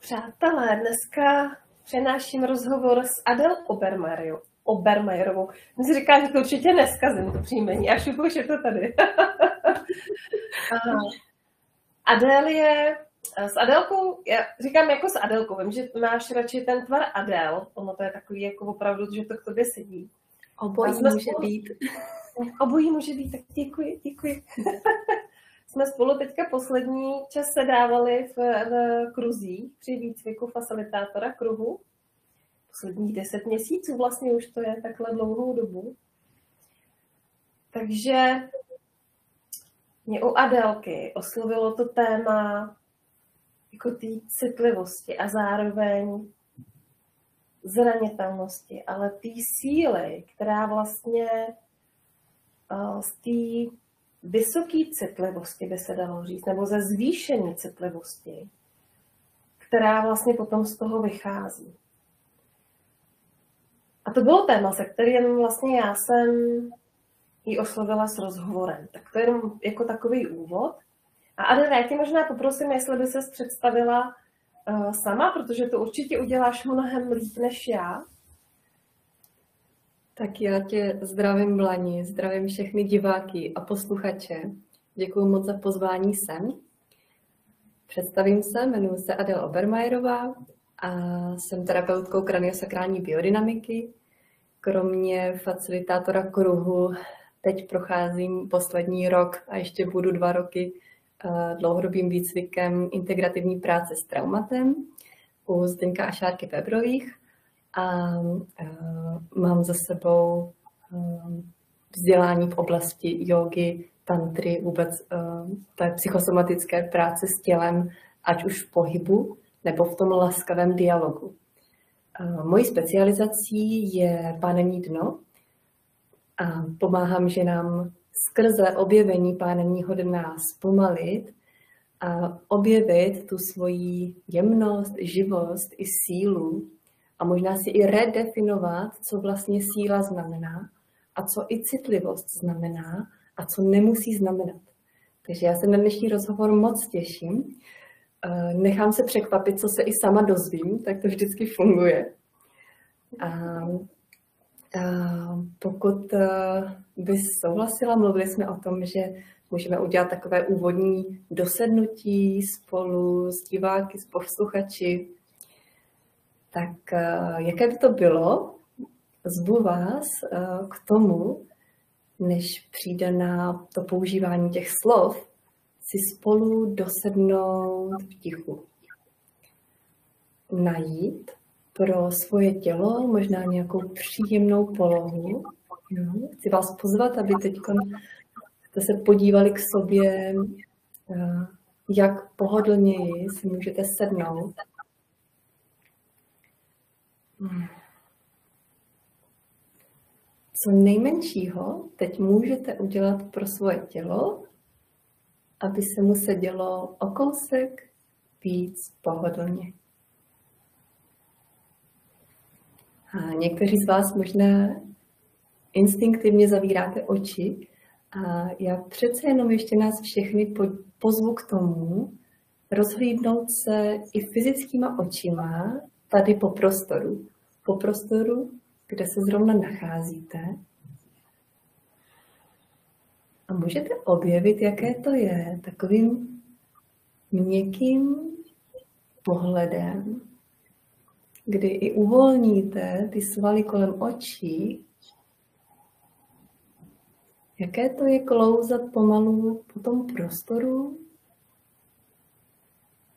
Přátelé, dneska přenáším rozhovor s Adele Obermajerovou. Mně si říká, že to určitě neskazím, to příjmení, až už je to tady. Adele je, s Adelkou, já říkám jako s Adelkou, vím, že máš radši ten tvar Adele, ono to je takový jako opravdu, že to k tobě sedí. Obojí může být. Obojí může být, tak děkuji. Jsme spolu teďka poslední čas sedávali v kruzích při výcviku facilitátora kruhu. Posledních 10 měsíců vlastně už to je takhle dlouhou dobu. Takže mě u Adelky oslovilo to téma jako té citlivosti a zároveň zranitelnosti, ale té síly, která vlastně z té vysoké citlivosti, by se dalo říct, nebo ze zvýšené citlivosti, která vlastně potom z toho vychází. A to bylo téma, se kterým vlastně já jsem ji oslovila s rozhovorem. Tak to je jenom jako takový úvod. A Adele, já tě možná poprosím, jestli by ses představila sama, protože to určitě uděláš mnohem líp než já. Tak já tě zdravím, Blani, zdravím všechny diváky a posluchače. Děkuji moc za pozvání sem. Představím se, jmenuji se Adele Obermajerová a jsem terapeutkou kraniosakrální biodynamiky. Kromě facilitátora kruhu teď procházím poslední rok a ještě budu 2 roky dlouhodobým výcvikem integrativní práce s traumatem u Zdeňka a Šárky Pebrových. A mám za sebou vzdělání v oblasti jógy, tantry, vůbec té psychosomatické práce s tělem, ať už v pohybu nebo v tom laskavém dialogu. Mojí specializací je pánevní dno a pomáhám ženám skrze objevení pánevního dna zpomalit a objevit tu svoji jemnost, živost i sílu a možná si i redefinovat, co vlastně síla znamená a co i citlivost znamená a co nemusí znamenat. Takže já se na dnešní rozhovor moc těším. Nechám se překvapit, co se i sama dozvím, tak to vždycky funguje. Pokud bys souhlasila, mluvili jsme o tom, že můžeme udělat takové úvodní dosednutí spolu s diváky, s posluchači. Tak jaké by to bylo? Zvu vás k tomu, než přijde na to používání těch slov, si spolu dosednout v tichu. Najít pro svoje tělo možná nějakou příjemnou polohu. Chci vás pozvat, aby teď jste se podívali k sobě, jak pohodlněji si můžete sednout. Co nejmenšího teď můžete udělat pro svoje tělo, aby se mu sedělo o kousek víc pohodlně. A někteří z vás možná instinktivně zavíráte oči a já přece jenom ještě nás všechny pozvu k tomu rozhlídnout se i fyzickýma očima tady po prostoru. Po prostoru, kde se zrovna nacházíte. A můžete objevit, jaké to je takovým měkkým pohledem, kdy i uvolníte ty svaly kolem očí. Jaké to je klouzat pomalu po tom prostoru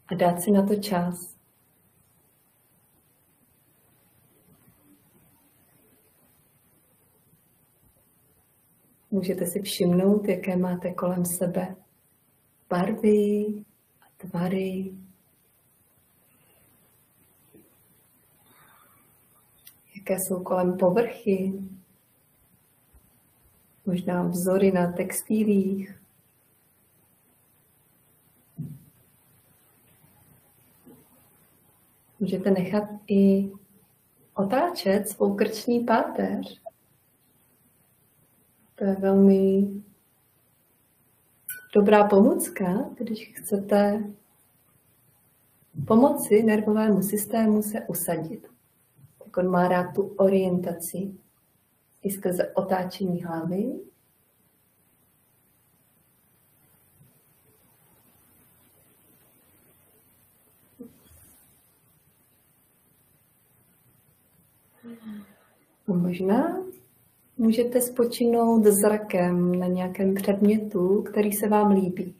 a dát si na to čas. Můžete si všimnout, jaké máte kolem sebe barvy a tvary. Jaké jsou kolem povrchy. Možná vzory na textilích. Můžete nechat i otáčet svou krční páteř. To je velmi dobrá pomůcka, když chcete pomoci nervovému systému se usadit. Tak on má rád tu orientaci i skrze otáčení hlavy. A možná můžete spočinout zrakem na nějakém předmětu, který se vám líbí.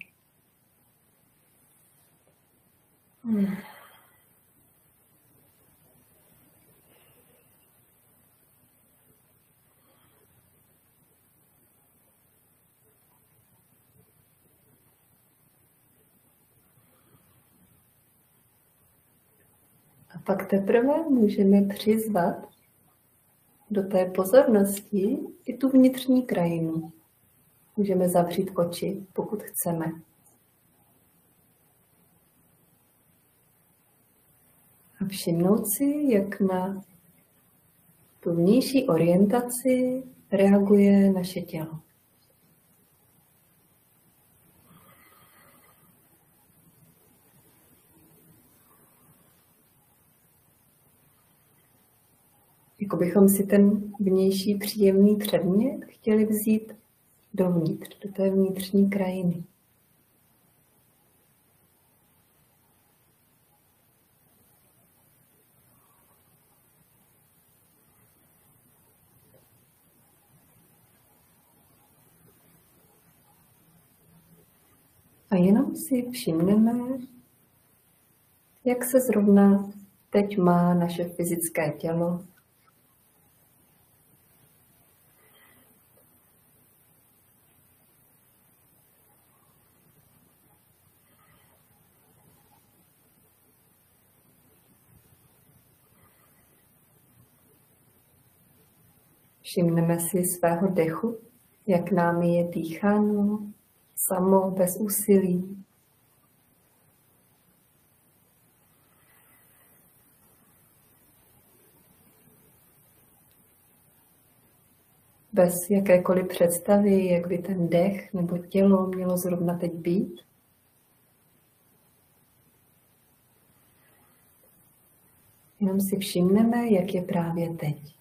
A pak teprve můžeme přizvat do té pozornosti i tu vnitřní krajinu. Můžeme zavřít oči, pokud chceme. A všimnout si, jak na tu vnější orientaci reaguje naše tělo. Jako bychom si ten vnější příjemný předmět chtěli vzít dovnitř, do té vnitřní krajiny. A jenom si všimneme, jak se zrovna teď má naše fyzické tělo. Všimneme si svého dechu, jak námi je dýcháno, samo, bez úsilí. Bez jakékoliv představy, jak by ten dech nebo tělo mělo zrovna teď být. Jenom si všimneme, jak je právě teď.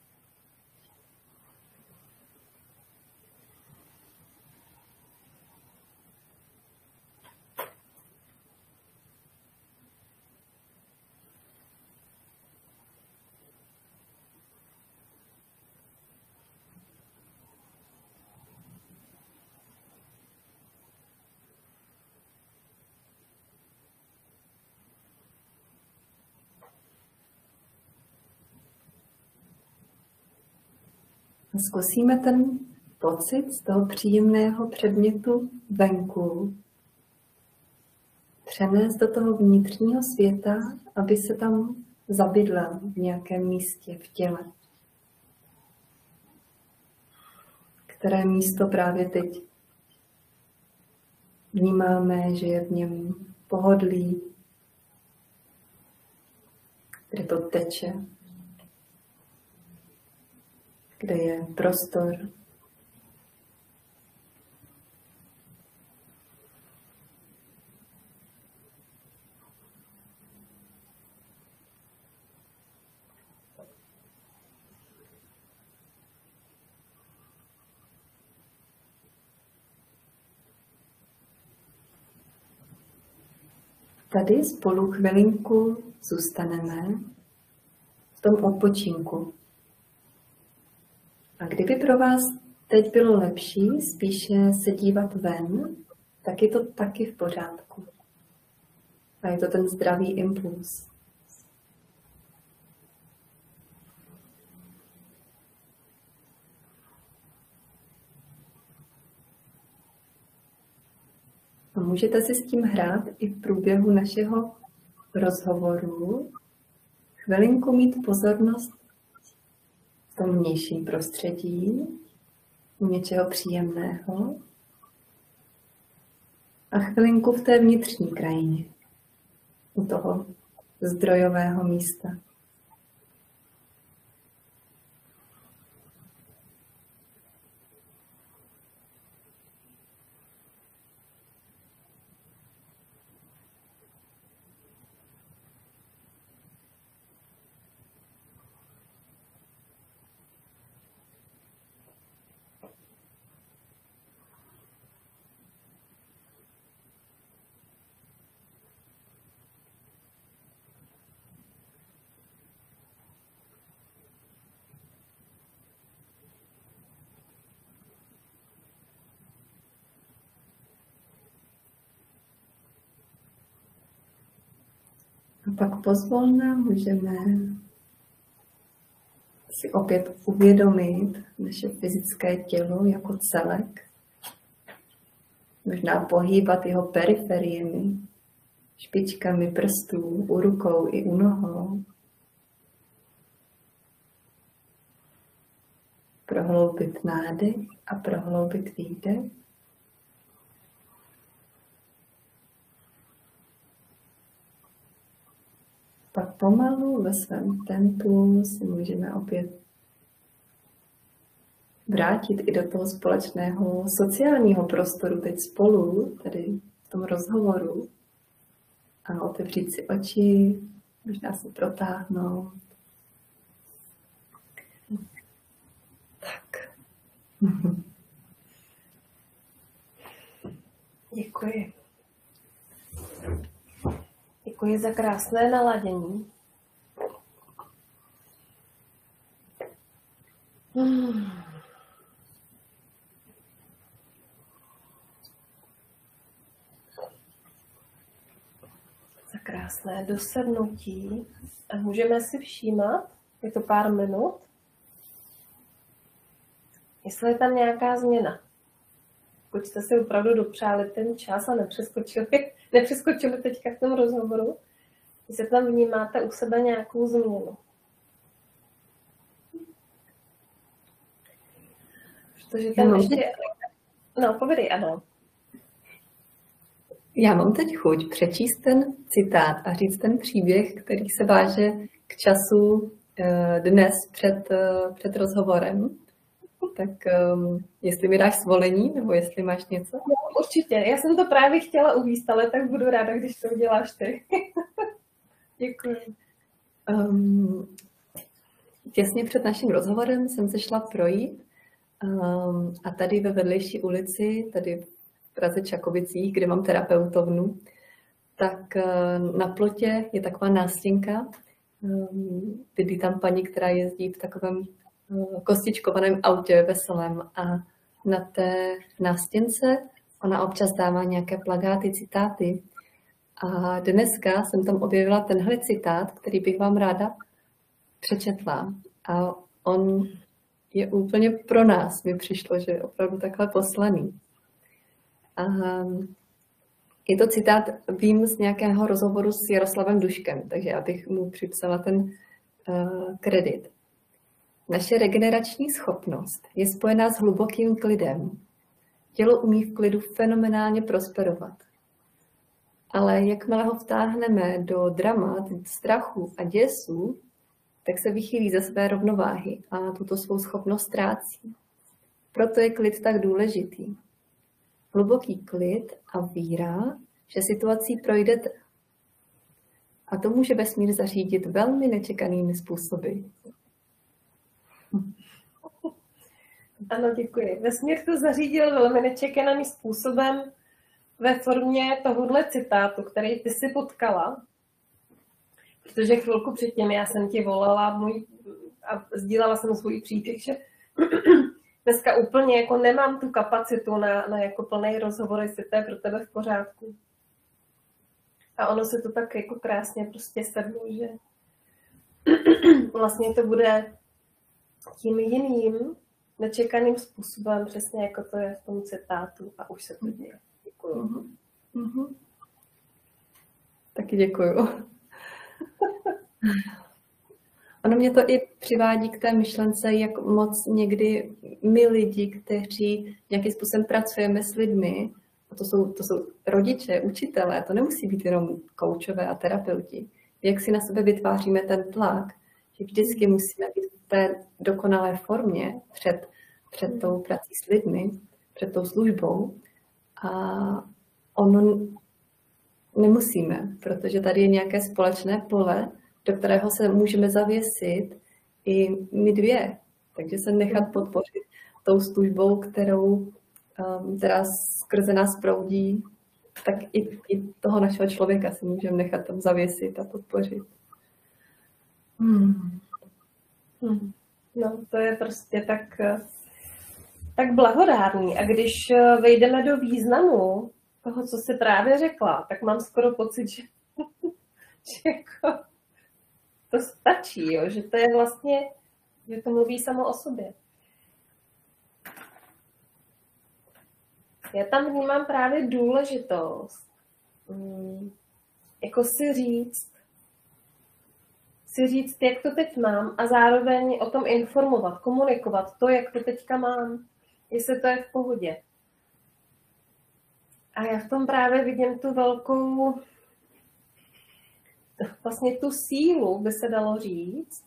Zkusíme ten pocit z toho příjemného předmětu venku přenést do toho vnitřního světa, aby se tam zabydlel v nějakém místě v těle. Které místo právě teď vnímáme, že je v něm pohodlí, kde to teče, kde je prostor. Tady spolu chvilinku zůstaneme v tom odpočinku. A kdyby pro vás teď bylo lepší spíše se dívat ven, tak je to taky v pořádku. A je to ten zdravý impuls. A můžete si s tím hrát i v průběhu našeho rozhovoru. Chvilinku mít pozornost v tom vnějším prostředí, u něčeho příjemného a chvilinku v té vnitřní krajině, u toho zdrojového místa. pak pozvolna můžeme si opět uvědomit naše fyzické tělo jako celek. Možná pohýbat jeho periferiemi, špičkami prstů, u rukou i u nohou. Prohloubit nádech a prohloubit výdech. Pak pomalu ve svém tempu si můžeme opět vrátit i do toho společného sociálního prostoru teď spolu, tady v tom rozhovoru, a otevřít si oči, možná se protáhnout. Tak. Děkuji. Děkuji za krásné naladění. Za krásné dosednutí. A můžeme si všímat, je to pár minut, jestli je tam nějaká změna. Pokud jste si opravdu dopřáli ten čas a nepřeskočili teďka v tom rozhovoru, jestli tam vnímáte u sebe nějakou změnu. Protože tam ještě... No, povědej, ano. Já mám teď chuť přečíst ten citát a říct ten příběh, který se váže k času dnes před rozhovorem. Tak jestli mi dáš svolení, nebo jestli máš něco? No, určitě. Já jsem to právě chtěla uvést, ale tak budu ráda, když to uděláš ty. Děkuji. Těsně před naším rozhovorem jsem se šla projít a tady ve vedlejší ulici, tady v Praze Čakovicích, kde mám terapeutovnu, tak na plotě je taková nástěnka. Bydlí tam paní, která jezdí v takovém kostičkovaném autě veselém a na té nástěnce ona občas dává nějaké plakáty, citáty. A dneska jsem tam objevila tenhle citát, který bych vám ráda přečetla. A on je úplně pro nás, mi přišlo, že je opravdu takhle poslaný. A je to citát, vím z nějakého rozhovoru s Jaroslavem Duškem, takže já bych mu připsala ten kredit. Naše regenerační schopnost je spojená s hlubokým klidem. Tělo umí v klidu fenomenálně prosperovat. Ale jakmile ho vtáhneme do dramat, strachu a děsů, tak se vychýlí ze své rovnováhy a tuto svou schopnost ztrácí. Proto je klid tak důležitý. Hluboký klid a víra, že situací projdete. A to může vesmír zařídit velmi nečekanými způsoby. Ano, děkuji. Vesmír to zařídil velmi nečekaným způsobem ve formě tohohle citátu, který ty si potkala. Protože chvilku předtím já jsem ti volala a sdílela jsem svůj příběh, že dneska úplně jako nemám tu kapacitu na jako plný rozhovor, jestli to je pro tebe v pořádku. A ono se to tak jako krásně prostě sedlo, že vlastně to bude tím jiným, nečekaným způsobem, přesně jako to je v tom citátu a už se to děje. Děkuju. Taky děkuju. Ono mě to i přivádí k té myšlence, jak moc někdy my lidi, kteří nějakým způsobem pracujeme s lidmi, a to jsou rodiče, učitelé, to nemusí být jenom koučové a terapeuti, jak si na sebe vytváříme ten tlak, že vždycky musíme být v té dokonalé formě před tou prací s lidmi, před tou službou. A ono nemusíme, protože tady je nějaké společné pole, do kterého se můžeme zavěsit i my dvě. Takže se nechat podpořit tou službou, která skrze nás proudí, tak i toho našeho člověka si můžeme nechat tam zavěsit a podpořit. No, to je prostě tak blahodárný. A když vejdeme do významu toho, co jsi právě řekla, tak mám skoro pocit, že jako to stačí, jo? Že to je vlastně, že to mluví samo o sobě. Já tam vnímám právě důležitost, jako si říct, jak to teď mám a zároveň o tom informovat, komunikovat to, jak to teďka mám, jestli to je v pohodě. A já v tom právě vidím tu velkou, vlastně tu sílu, by se dalo říct,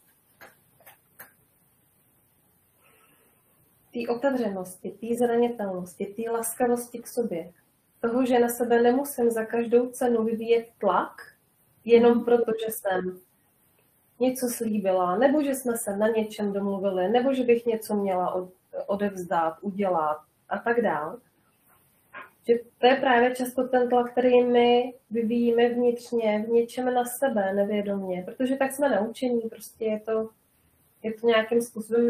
té otevřenosti, té zranitelnosti, té laskavosti k sobě. Toho, že na sebe nemusím za každou cenu vyvíjet tlak, jenom proto, že jsem něco slíbila, nebo že jsme se na něčem domluvili, nebo že bych něco měla odevzdat, udělat a tak dále. Že to je právě často ten tlak, který my vyvíjíme vnitřně, v něčem na sebe, nevědomě, protože tak jsme naučení, prostě je to nějakým způsobem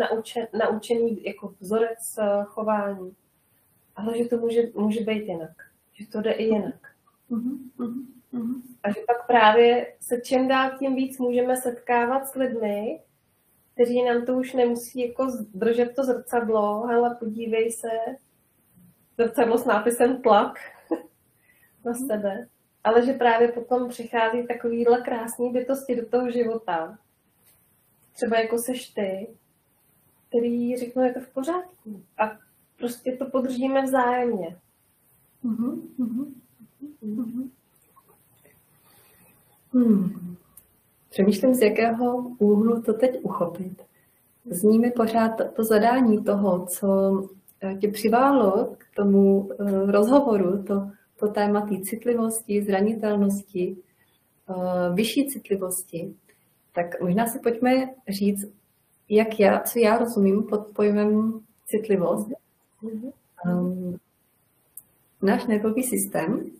naučený jako vzorec chování. Ale že to může být jinak, že to jde i jinak. A že pak právě se čím dál tím víc můžeme setkávat s lidmi, kteří nám to už nemusí jako držet to zrcadlo, hele, podívej se, zrcadlo s nápisem tlak na sebe. Ale že právě potom přichází takovýhle krásný bytosti do toho života. Třeba jako seš ty, který řeknou, je to v pořádku. A prostě to podržíme vzájemně. Přemýšlím, z jakého úhlu to teď uchopit. Zní mi pořád to zadání toho, co tě přiválo k tomu rozhovoru, to téma té citlivosti, zranitelnosti, vyšší citlivosti. Tak možná si pojďme říct, co já rozumím pod pojmem citlivost. Náš nervový systém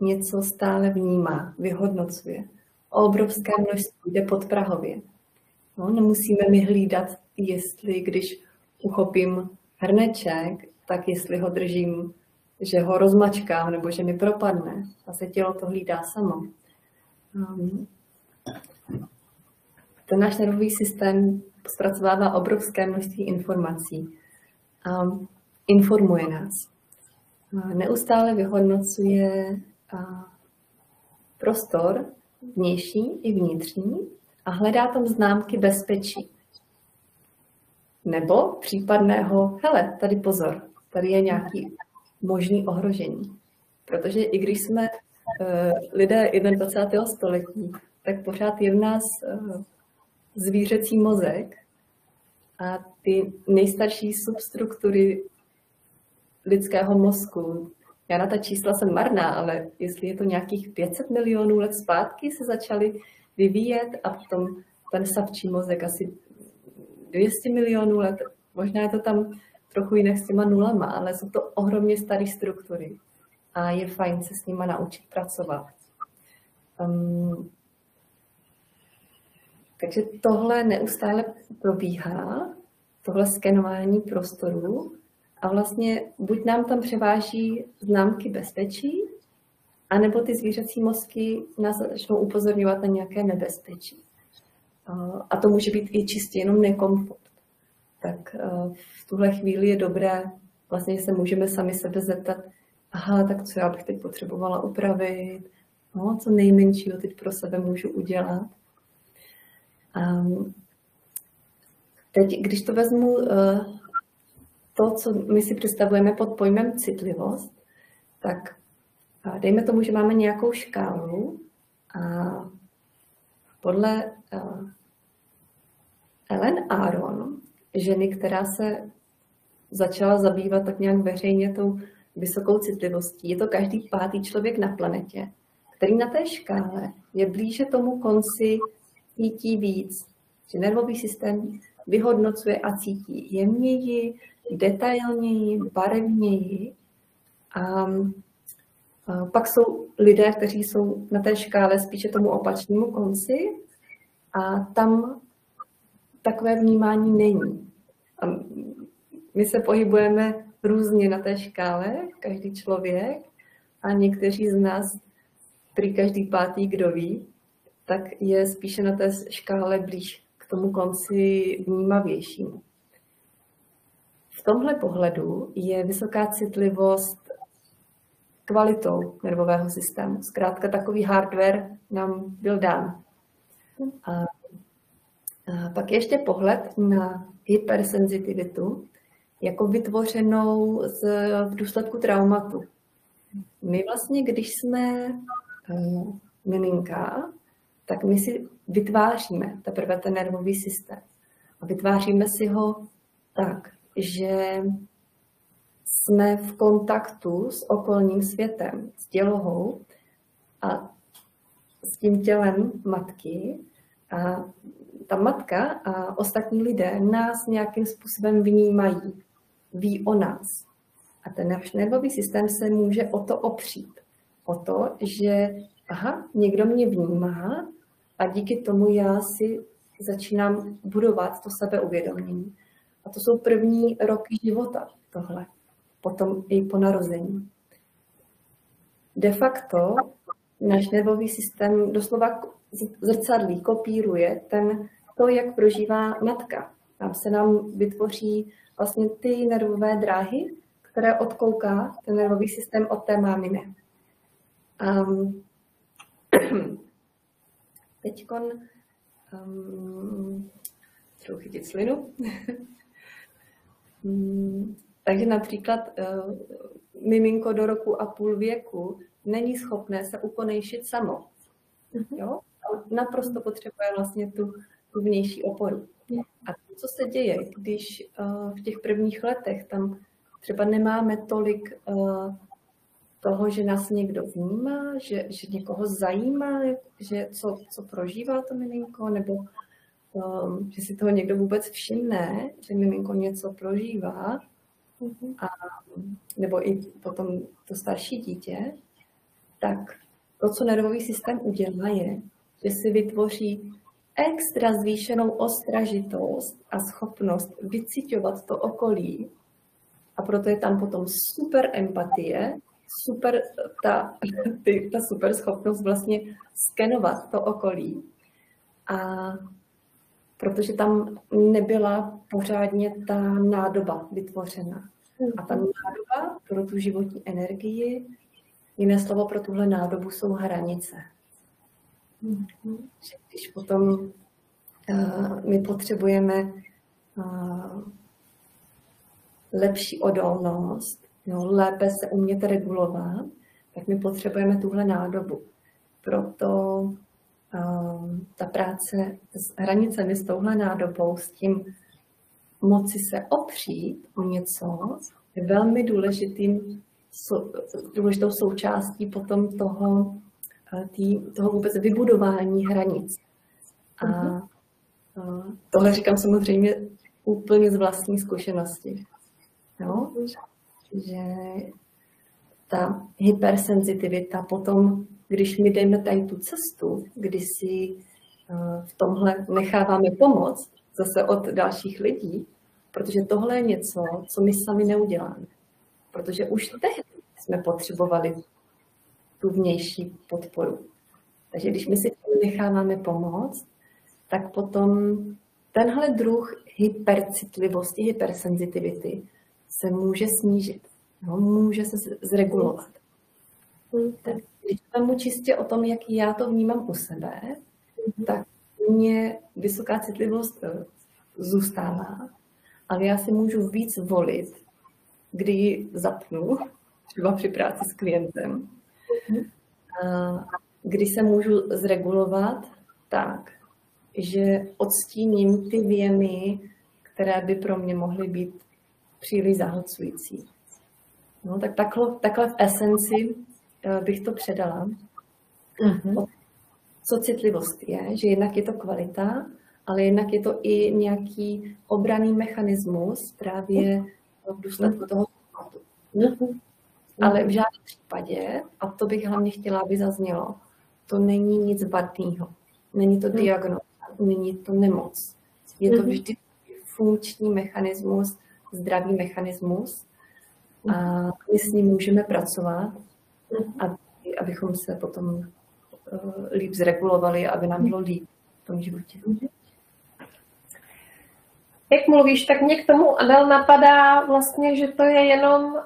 něco stále vnímá, vyhodnocuje. O obrovské množství jde podprahově. No, nemusíme my hlídat, jestli když uchopím hrneček, tak jestli ho držím, že ho rozmačkám nebo že mi propadne. A se tělo to hlídá samo. Ten náš nervový systém zpracovává obrovské množství informací a informuje nás. Neustále vyhodnocuje prostor vnější i vnitřní a hledá tam známky bezpečí. Nebo případného, hele, tady pozor, tady je nějaký možný ohrožení. Protože i když jsme lidé 21. století, tak pořád je v nás zvířecí mozek a ty nejstarší substruktury lidského mozku. Já na ta čísla jsem marná, ale jestli je to nějakých 500 milionů let zpátky se začaly vyvíjet a potom ten savčí mozek asi 200 milionů let. Možná je to tam trochu jinak s těma nulama, ale jsou to ohromně staré struktury a je fajn se s nima naučit pracovat. Takže tohle neustále probíhá, tohle skenování prostoru a vlastně buď nám tam převáží známky bezpečí, anebo ty zvířecí mozky nás začnou upozorňovat na nějaké nebezpečí. A to může být i čistě jenom nekomfort. Tak v tuhle chvíli je dobré, vlastně se můžeme sami sebe zeptat, aha, tak co já bych teď potřebovala upravit, no, co nejmenšího teď pro sebe můžu udělat. Teď, když to vezmu, to, co my si představujeme pod pojmem citlivost, tak dejme tomu, že máme nějakou škálu a podle Ellen Aron, ženy, která se začala zabývat tak nějak veřejně tou vysokou citlivostí, je to každý 5. člověk na planetě, který na té škále je blíže tomu konci, cítí víc, že nervový systém vyhodnocuje a cítí jemněji, detailněji, barevněji. A pak jsou lidé, kteří jsou na té škále spíše tomu opačnému konci a tam takové vnímání není. A my se pohybujeme různě na té škále, každý člověk, a někteří z nás, prý každý 5., kdo ví, tak je spíše na té škále blíž k tomu konci vnímavějšímu. V tomhle pohledu je vysoká citlivost kvalitou nervového systému. Zkrátka takový hardware nám byl dán. A pak ještě pohled na hypersenzitivitu jako vytvořenou v důsledku traumatu. My vlastně, když jsme miminka, tak my si vytváříme teprve ten nervový systém. A vytváříme si ho tak, že jsme v kontaktu s okolním světem, s dělohou a s tím tělem matky. A ta matka a ostatní lidé nás nějakým způsobem vnímají, ví o nás. A ten náš nervový systém se může o to opřít. O to, že někdo mě vnímá a díky tomu já si začínám budovat to sebeuvědomění. A to jsou první roky života tohle. Potom i po narození. De facto náš nervový systém doslova zrcadlí, kopíruje to, jak prožívá matka. Tam se nám vytvoří vlastně ty nervové dráhy, které odkouká ten nervový systém od té máminy. Teďkon chci chytit slinu. Takže například miminko do 1,5 roku věku není schopné se ukonejšit samo. Jo? Naprosto potřebuje vlastně tu vnější oporu. A co se děje, když v těch prvních letech tam třeba nemáme tolik toho, že nás někdo vnímá, že někoho zajímá, že co prožívá to miminko, nebo že si toho někdo vůbec všimne, že miminko něco prožívá, nebo i potom to starší dítě, tak to, co nervový systém udělá, je, že si vytvoří extra zvýšenou ostražitost a schopnost vyciťovat to okolí. A proto je tam potom super empatie, super ta super schopnost vlastně skenovat to okolí. A protože tam nebyla pořádně ta nádoba vytvořena. A ta nádoba pro tu životní energii, jiné slovo pro tuhle nádobu jsou hranice. Když potom my potřebujeme lepší odolnost, lépe se umět regulovat, tak my potřebujeme tuhle nádobu. Proto ta práce s hranicemi, s touhle nádobou, s tím moci se opřít o něco, je velmi důležitou součástí potom toho vůbec vybudování hranic. A tohle říkám samozřejmě úplně z vlastní zkušenosti. No? Že ta hypersenzitivita potom, když my jdeme tady tu cestu, kdy si v tomhle necháváme pomoct zase od dalších lidí, protože tohle je něco, co my sami neuděláme. Protože už tehdy jsme potřebovali tu vnější podporu. Takže když my si necháváme pomoct, tak potom tenhle druh hypercitlivosti, hypersenzitivity se může snížit. Může se zregulovat. Když tomu čistě o tom, jaký já to vnímám u sebe, tak mě vysoká citlivost zůstává, ale já si můžu víc volit, kdy ji zapnu, třeba při práci s klientem, kdy se můžu zregulovat tak, že odstíním ty věmy, které by pro mě mohly být příliš zahlcující. No, tak takhle v esenci bych to předala. Co citlivost je, že jednak je to kvalita, ale jednak je to i nějaký obranný mechanismus právě v důsledku toho tématu. Ale v žádném případě, a to bych hlavně chtěla, aby zaznělo, to není nic vadného. Není to diagnóza, není to nemoc. Je to vždy funkční mechanismus, zdravý mechanismus a my s ním můžeme pracovat, abychom se potom líp zregulovali, aby nám bylo líp v tom životě. Jak mluvíš, tak mě k tomu, Adel, napadá vlastně, že to je jenom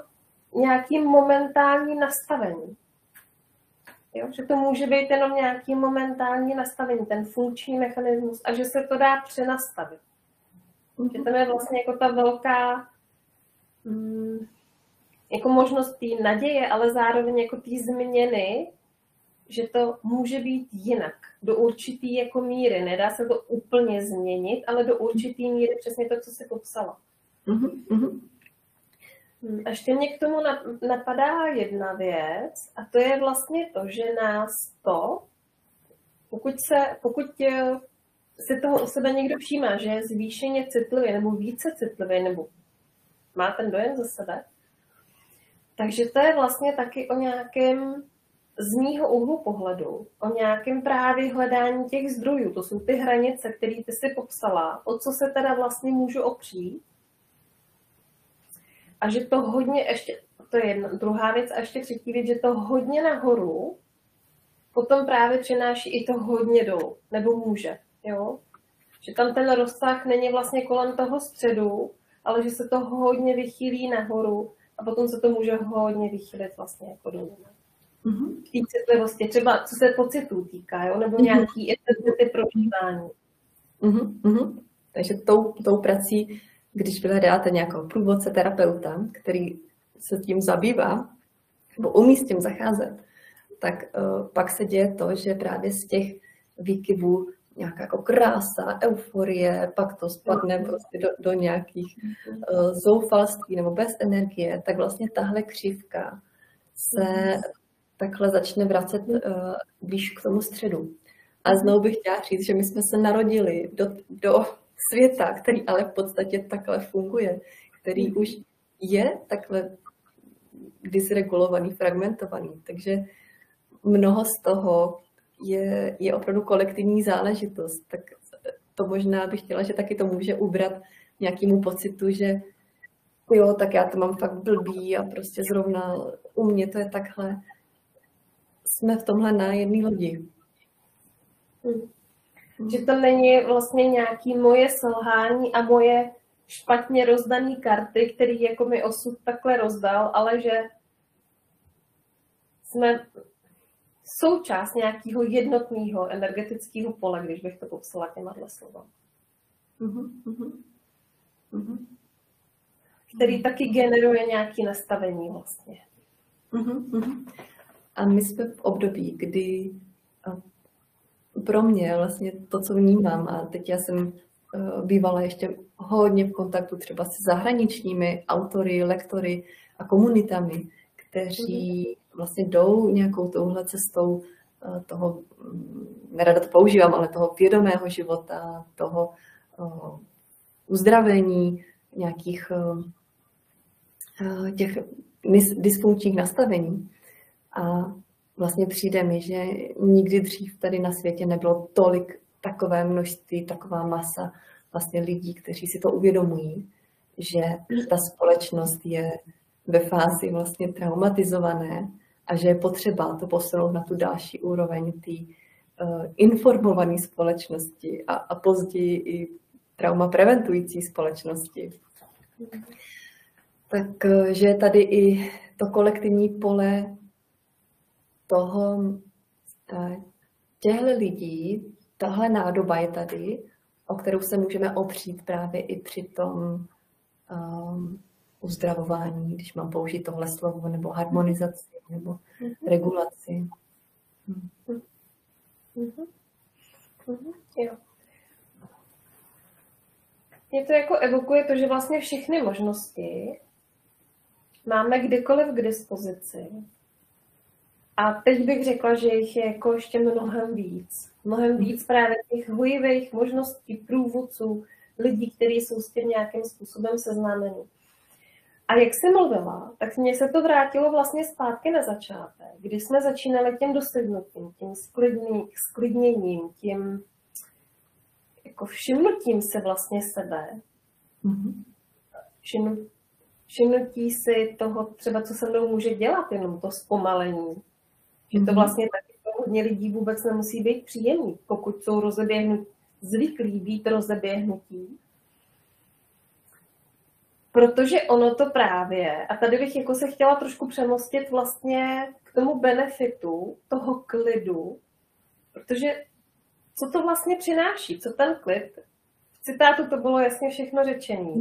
nějaký momentální nastavení. Jo? Že to může být jenom nějaký momentální nastavení, ten funkční mechanismus, a že se to dá přenastavit. Že tam je vlastně jako ta velká jako možnost té naděje, ale zároveň jako té změny, že to může být jinak, do určitý jako míry. Nedá se to úplně změnit, ale do určitý míry přesně to, co jsi popsala. A ještě mě k tomu napadá jedna věc, a to je vlastně to, že nás to, pokud si toho u sebe někdo všímá, že je zvýšeně citlivý nebo více citlivý, nebo má ten dojem za sebe, takže to je vlastně taky o nějakém z mýho úhlu pohledu, o nějakém právě hledání těch zdrojů. To jsou ty hranice, které ty si popsala, o co se teda vlastně můžu opřít. A že to hodně ještě, to je jedna, druhá věc, a ještě třetí věc, že to hodně nahoru potom právě přináší i to hodně dolů, nebo může, jo? Že tam ten rozsah není vlastně kolem toho středu, ale že se to hodně vychýlí nahoru a potom se to může hodně vychýlit vlastně jako dolů. Té citlivosti, třeba co se pocitů týká, jo? Nebo nějaký intenzity prožívání. Takže tou prací, když vyhledáte nějakého průvodce terapeuta, který se tím zabývá, nebo umí s tím zacházet, tak pak se děje to, že právě z těch výkyvů nějaká jako krása, euforie, pak to spadne prostě do nějakých zoufalství nebo bez energie, tak vlastně tahle křivka se takhle začne vracet blíž k tomu středu. A znovu bych chtěla říct, že my jsme se narodili do světa, který ale v podstatě takhle funguje, který už je takhle dysregulovaný, fragmentovaný. Takže mnoho z toho je opravdu kolektivní záležitost. Tak to možná bych chtěla, že taky to může ubrat nějakému pocitu, že jo, tak já to mám fakt blbý a prostě zrovna u mě to je takhle. Jsme v tomhle na jedné lodi. Že to není vlastně nějaké moje selhání a moje špatně rozdané karty, který jako mi osud takhle rozdal, ale že jsme součást nějakého jednotného energetického pole, když bych to popsala těma slova. Který taky generuje nějaké nastavení vlastně. A my jsme v období, kdy pro mě vlastně to, co vnímám, a teď já jsem bývala ještě hodně v kontaktu třeba se zahraničními autory, lektory a komunitami, kteří vlastně jdou nějakou touhle cestou toho, nerada to používám, ale toho vědomého života, toho uzdravení nějakých těch dysfunkčních nastavení. A vlastně přijde mi, že nikdy dřív tady na světě nebylo tolik takové množství, taková masa vlastně lidí, kteří si to uvědomují, že ta společnost je ve fázi vlastně traumatizované a že je potřeba to posunout na tu další úroveň té informované společnosti a později i trauma preventující společnosti. Takže je tady i to kolektivní pole toho, těchto lidí, tahle nádoba je tady, o kterou se můžeme opřít právě i při tom uzdravování, když mám použít tohle slovo, nebo harmonizaci, nebo regulaci. Jo. Mě to jako evokuje to, že vlastně všechny možnosti máme kdykoliv k dispozici. A teď bych řekla, že jich je jako ještě mnohem víc. Mnohem víc právě těch hojivých možností, průvodců, lidí, kteří jsou s tím nějakým způsobem seznámeni. A jak jsi mluvila, tak mně se to vrátilo vlastně zpátky na začátek, kdy jsme začínali tím dosednutím, tím sklidněním, tím jako všimnutím se vlastně sebe. Všimnutí si toho třeba, co se mnou může dělat, jenom to zpomalení. Že to vlastně taky hodně lidí vůbec nemusí být příjemný, pokud jsou zvyklí být rozeběhnutí. Protože ono to právě, a tady bych jako se chtěla trošku přemostit vlastně k tomu benefitu toho klidu, protože co to vlastně přináší, co ten klid, v citátu to bylo jasně všechno řečené,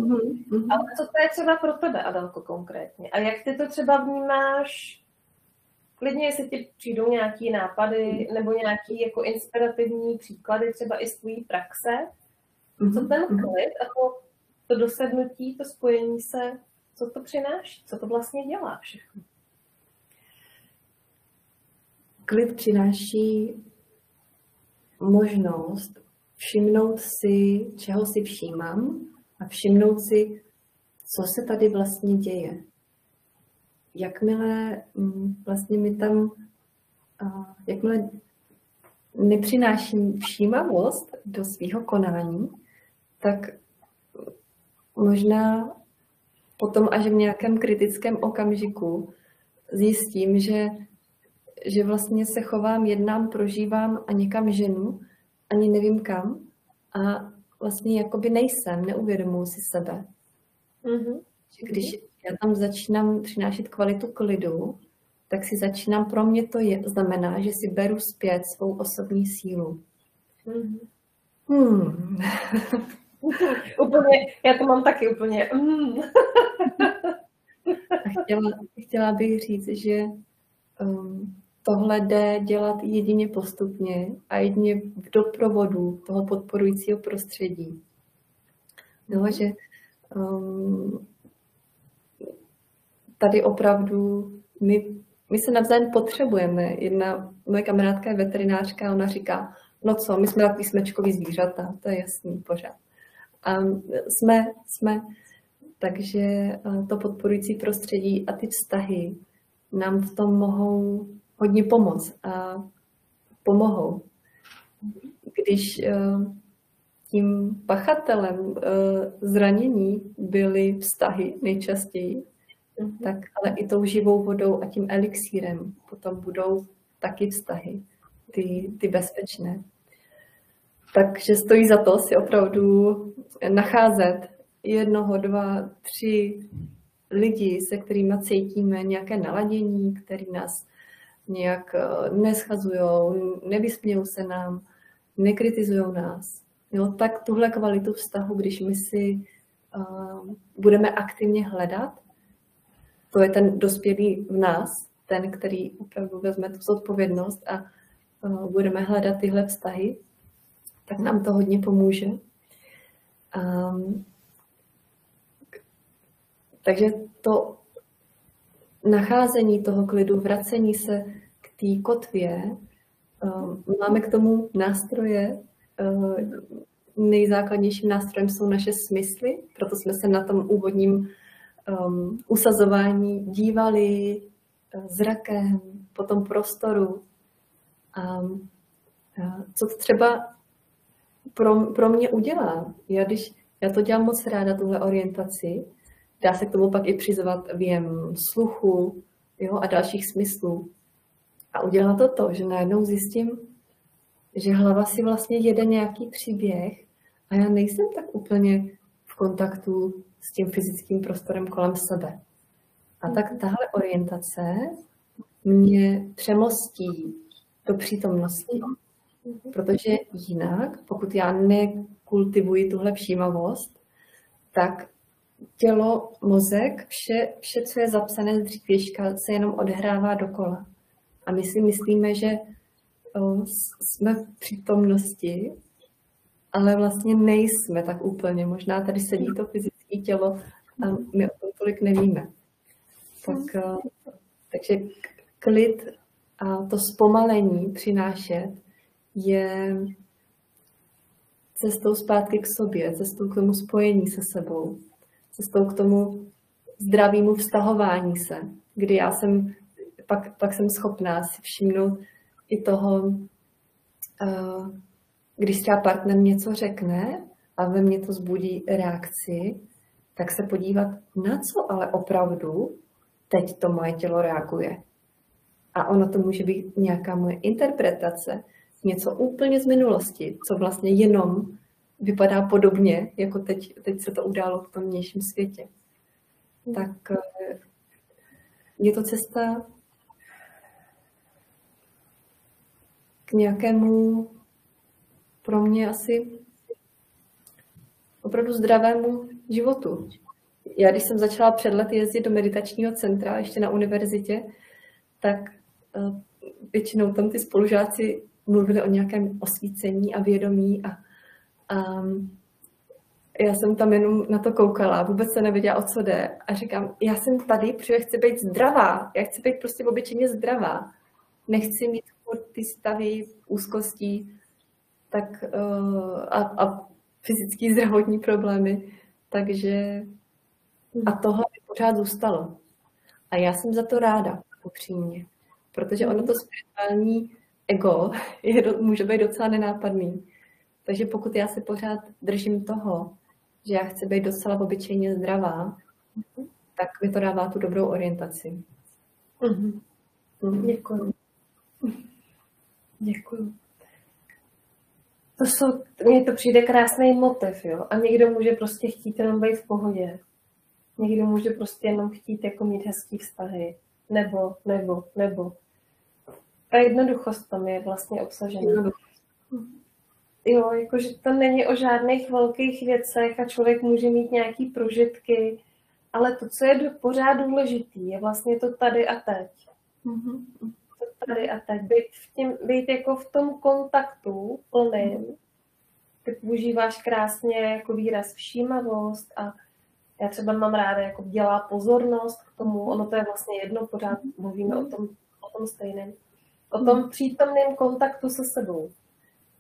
ale co to je třeba pro tebe, Adelko, konkrétně? A jak ty to třeba vnímáš, klidně, jestli ti přijdou nějaký nápady nebo nějaký jako inspirativní příklady třeba i z tvojí praxe, co ten klid a to dosednutí, to spojení se, co to přináší, co to vlastně dělá všechno? Klid přináší možnost všimnout si, čeho si všímám a všimnout si, co se tady vlastně děje. Jakmile vlastně mi tam, jakmile nepřináším všímavost do svého konání, tak možná potom až v nějakém kritickém okamžiku zjistím, že vlastně se chovám, jednám, prožívám a někam ženu, ani nevím kam. A vlastně jakoby nejsem, neuvědomuji si sebe. Když já tam začínám přinášet kvalitu klidu, tak si začínám, pro mě to znamená, že si beru zpět svou osobní sílu. Úplně, já to mám taky úplně. Chtěla bych říct, že tohle jde dělat jedině postupně a jedině v doprovodu toho podporujícího prostředí. No, že tady opravdu my se navzájem potřebujeme. Jedna moje kamarádka je veterinářka, ona říká, no co, my jsme takový smečkový zvířata, to je jasný pořád. A jsme, takže to podporující prostředí a ty vztahy nám v tom mohou hodně pomoct a pomohou. Když tím pachatelem zranění byly vztahy nejčastěji, tak ale i tou živou vodou a tím elixírem potom budou taky vztahy, ty bezpečné. Takže stojí za to si opravdu nacházet 1, 2, 3 lidi, se kterými cítíme nějaké naladění, který nás nějak neschazujou, nevysmějou se nám, nekritizujou nás. Jo, tak tuhle kvalitu vztahu, když my si budeme aktivně hledat, to je ten dospělý v nás, ten, který opravdu vezme tu zodpovědnost a budeme hledat tyhle vztahy, tak nám to hodně pomůže. Takže to nacházení toho klidu, vracení se k té kotvě, máme k tomu nástroje. Nejzákladnějším nástrojem jsou naše smysly, proto jsme se na tom úvodním usazování dívali zrakem po tom prostoru. Co to třeba pro mě udělá? Já to dělám moc ráda, tuhle orientaci. Dá se k tomu pak i přizvat věm sluchu, jo, a dalších smyslů. A udělá to, že najednou zjistím, že hlava si vlastně jede nějaký příběh a já nejsem tak úplně v kontaktu s tím fyzickým prostorem kolem sebe. A tak tahle orientace mě přemostí do přítomnosti. Protože jinak, pokud já nekultivuji tuhle všímavost, tak tělo, mozek, vše, co je zapsané z dřívějška, se jenom odehrává dokola. A my si myslíme, že jsme v přítomnosti, ale vlastně nejsme tak úplně. Možná tady sedí to fyzické tělo a my o tom tolik nevíme. Takže klid a to zpomalení přinášet je cestou zpátky k sobě, cestou k tomu spojení se sebou, cestou k tomu zdravému vztahování se, kdy já jsem, pak jsem schopná si všimnout i toho, když třeba partner něco řekne a ve mně to vzbudí reakci, tak se podívat, na co ale opravdu teď to moje tělo reaguje. A ono to může být nějaká moje interpretace, něco úplně z minulosti, co vlastně jenom vypadá podobně, jako teď se to událo v tom vnějším světě. Tak je to cesta k nějakému pro mě asi opravdu zdravému životu. Já, když jsem začala před lety jezdit do meditačního centra, ještě na univerzitě, tak většinou tam ty spolužáci mluvili o nějakém osvícení a vědomí a já jsem tam jenom na to koukala, vůbec se nevěděla, o co jde a říkám, já jsem tady, protože chci být zdravá, já chci být prostě obyčejně zdravá. Nechci mít ty stavy úzkostí tak, a fyzické zdravotní problémy, takže a tohle mi pořád zůstalo. A já jsem za to ráda, upřímně, protože ono to spirituální ego může být docela nenápadný. Takže pokud já se pořád držím toho, že já chci být docela obyčejně zdravá, tak mi to dává tu dobrou orientaci. Děkuju. Děkuju. Mně to přijde krásný motiv, jo. A někdo může prostě chtít jenom být v pohodě. Někdo může prostě jenom chtít jako mít hezký vztahy. Nebo. Ta jednoduchost tam je vlastně obsažená. Jo, jakože to není o žádných velkých věcech a člověk může mít nějaký prožitky, ale to, co je pořád důležitý, je vlastně to tady a teď. To tady a teď. Být jako v tom kontaktu plným. Ty používáš krásně jako výraz všímavost a já třeba mám ráda, jako dělá pozornost k tomu, ono to je vlastně jedno, pořád mluvíme o tom stejném. O tom přítomném kontaktu se sebou.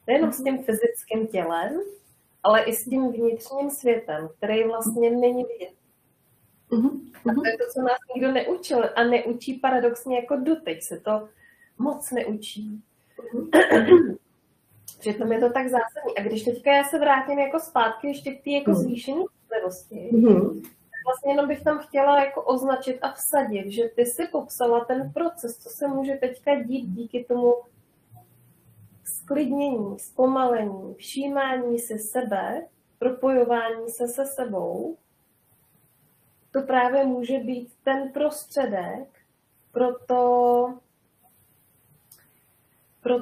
Nejenom s tím fyzickým tělem, ale i s tím vnitřním světem, který vlastně není vidět. A to je to, co nás nikdo neučil a neučí paradoxně jako doteď se to moc neučí. Přitom je to tak zásadní. A když teďka já se vrátím jako zpátky ještě k té jako zvýšení citlivosti, tak vlastně jenom bych tam chtěla jako označit a vsadit, že ty si popsala ten proces, co se může teďka dít díky tomu sklidnění, zpomalení, všímání si sebe, propojování se se sebou. To právě může být ten prostředek pro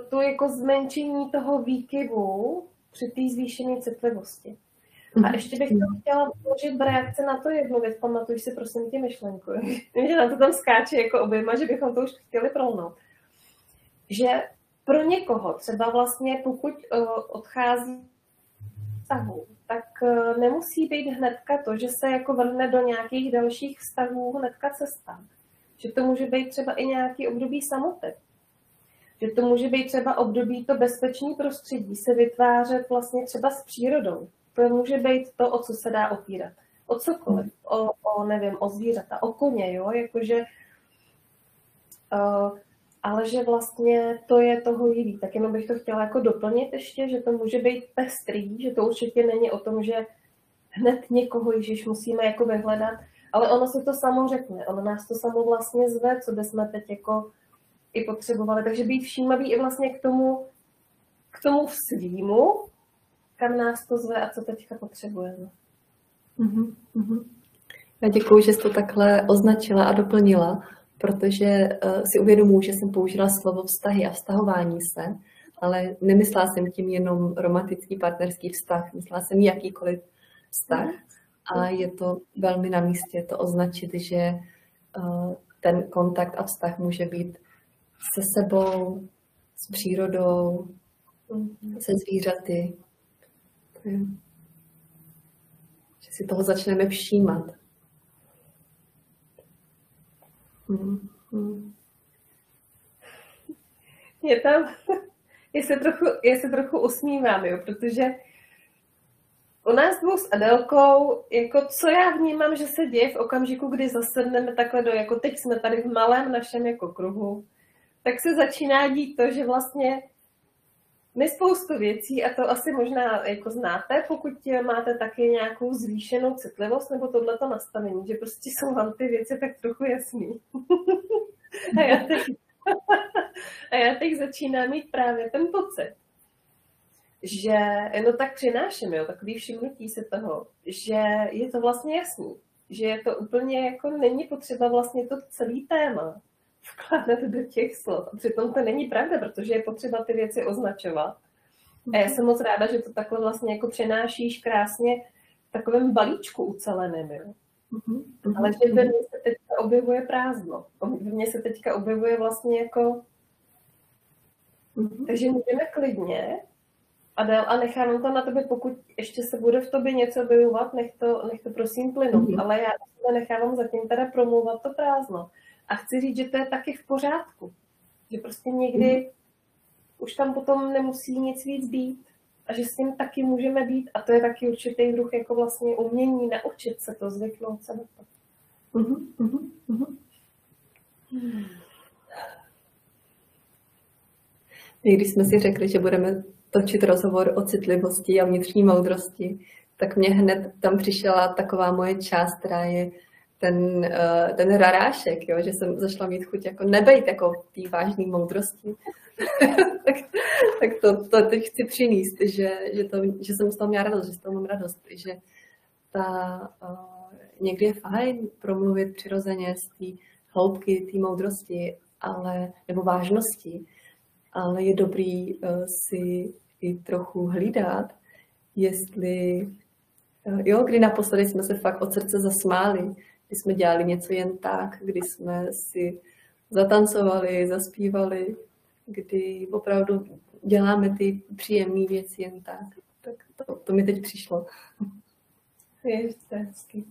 to jako zmenšení toho výkyvu při té zvýšené citlivosti. A ještě bych to chtěla položit v reakci na to jednu věc. Pamatuj si prosím tě myšlenku. Vím, že na to tam skáče jako oběma, že bychom to už chtěli prolnout. Že pro někoho třeba vlastně pokud odchází vztahu, tak nemusí být hnedka to, že se jako vrhne do nějakých dalších vztahů hnedka cesta. Že to může být třeba i nějaký období samoty. Že to může být třeba období to bezpečné prostředí se vytvářet vlastně třeba s přírodou. To může být to, o co se dá opírat. O cokoliv. O zvířata, o koně, jo, jakože ale že vlastně to je to hojivý. Tak jenom bych to chtěla jako doplnit ještě, že to může být pestrý, že to určitě není o tom, že hned někoho Ježíš musíme jako vyhledat, ale ono si to samo řekne, ono nás to samo vlastně zve, co bychom teď jako i potřebovali. Takže být všímavý i vlastně k tomu svýmu, kam nás to zve a co teďka potřebujeme. Já děkuju, že jsi to takhle označila a doplnila, protože si uvědomuji, že jsem použila slovo vztahy a vztahování se, ale nemyslela jsem tím jenom romantický partnerský vztah, myslela jsem jakýkoliv vztah a je to velmi na místě to označit, že ten kontakt a vztah může být se sebou, s přírodou, se zvířaty. Že si toho začneme všímat. Já se trochu usmívám, jo, protože u nás dvou s Adelkou, jako co já vnímám, že se děje v okamžiku, kdy zasedneme takhle jako teď jsme tady v malém našem jako kruhu, tak se začíná dít to, že vlastně my spoustu věcí, a to asi možná jako znáte, pokud máte taky nějakou zvýšenou citlivost nebo tohleto nastavení, že prostě jsou vám ty věci tak trochu jasný. A já teď A já teď začínám mít právě ten pocit, že no tak přináším, jo, takový všimnutí se toho, že je to vlastně jasný, že je to úplně jako není potřeba vlastně to celý téma vkládat do těch slov. A přitom to není pravda, protože je potřeba ty věci označovat. A já jsem moc ráda, že to takhle vlastně jako přenášíš krásně v takovém balíčku uceleném, jo. Ale že ve mně se teďka objevuje prázdno. Ve mně se teďka objevuje vlastně jako... Takže můžeme klidně, Adel, a nechám to na tebe, pokud ještě se bude v tobě něco objevovat, nech to prosím plynout. Ale já se nechávám zatím teda promluvat to prázdno. A chci říct, že to je taky v pořádku. Že prostě někdy už tam potom nemusí nic víc být. A že s tím taky můžeme být. A to je taky určitý druh jako vlastně umění, naučit se to, zvyknout se na to. Když jsme si řekli, že budeme točit rozhovor o citlivosti a vnitřní moudrosti, tak mě hned tam přišla taková moje část, která je ten rarášek, jo? Že jsem zašla mít chuť jako nebejt jako v té vážné moudrosti. tak to teď chci přinést, že jsem z toho měla radost, že z toho mám radost, že někdy je fajn promluvit přirozeně z té hloubky, té moudrosti, nebo vážnosti, ale je dobrý si i trochu hlídat, jestli, kdy naposledy jsme se fakt od srdce zasmáli, kdy jsme dělali něco jen tak, kdy jsme si zatancovali, zaspívali, kdy opravdu děláme ty příjemné věci jen tak. Tak to mi teď přišlo. Je to hezky.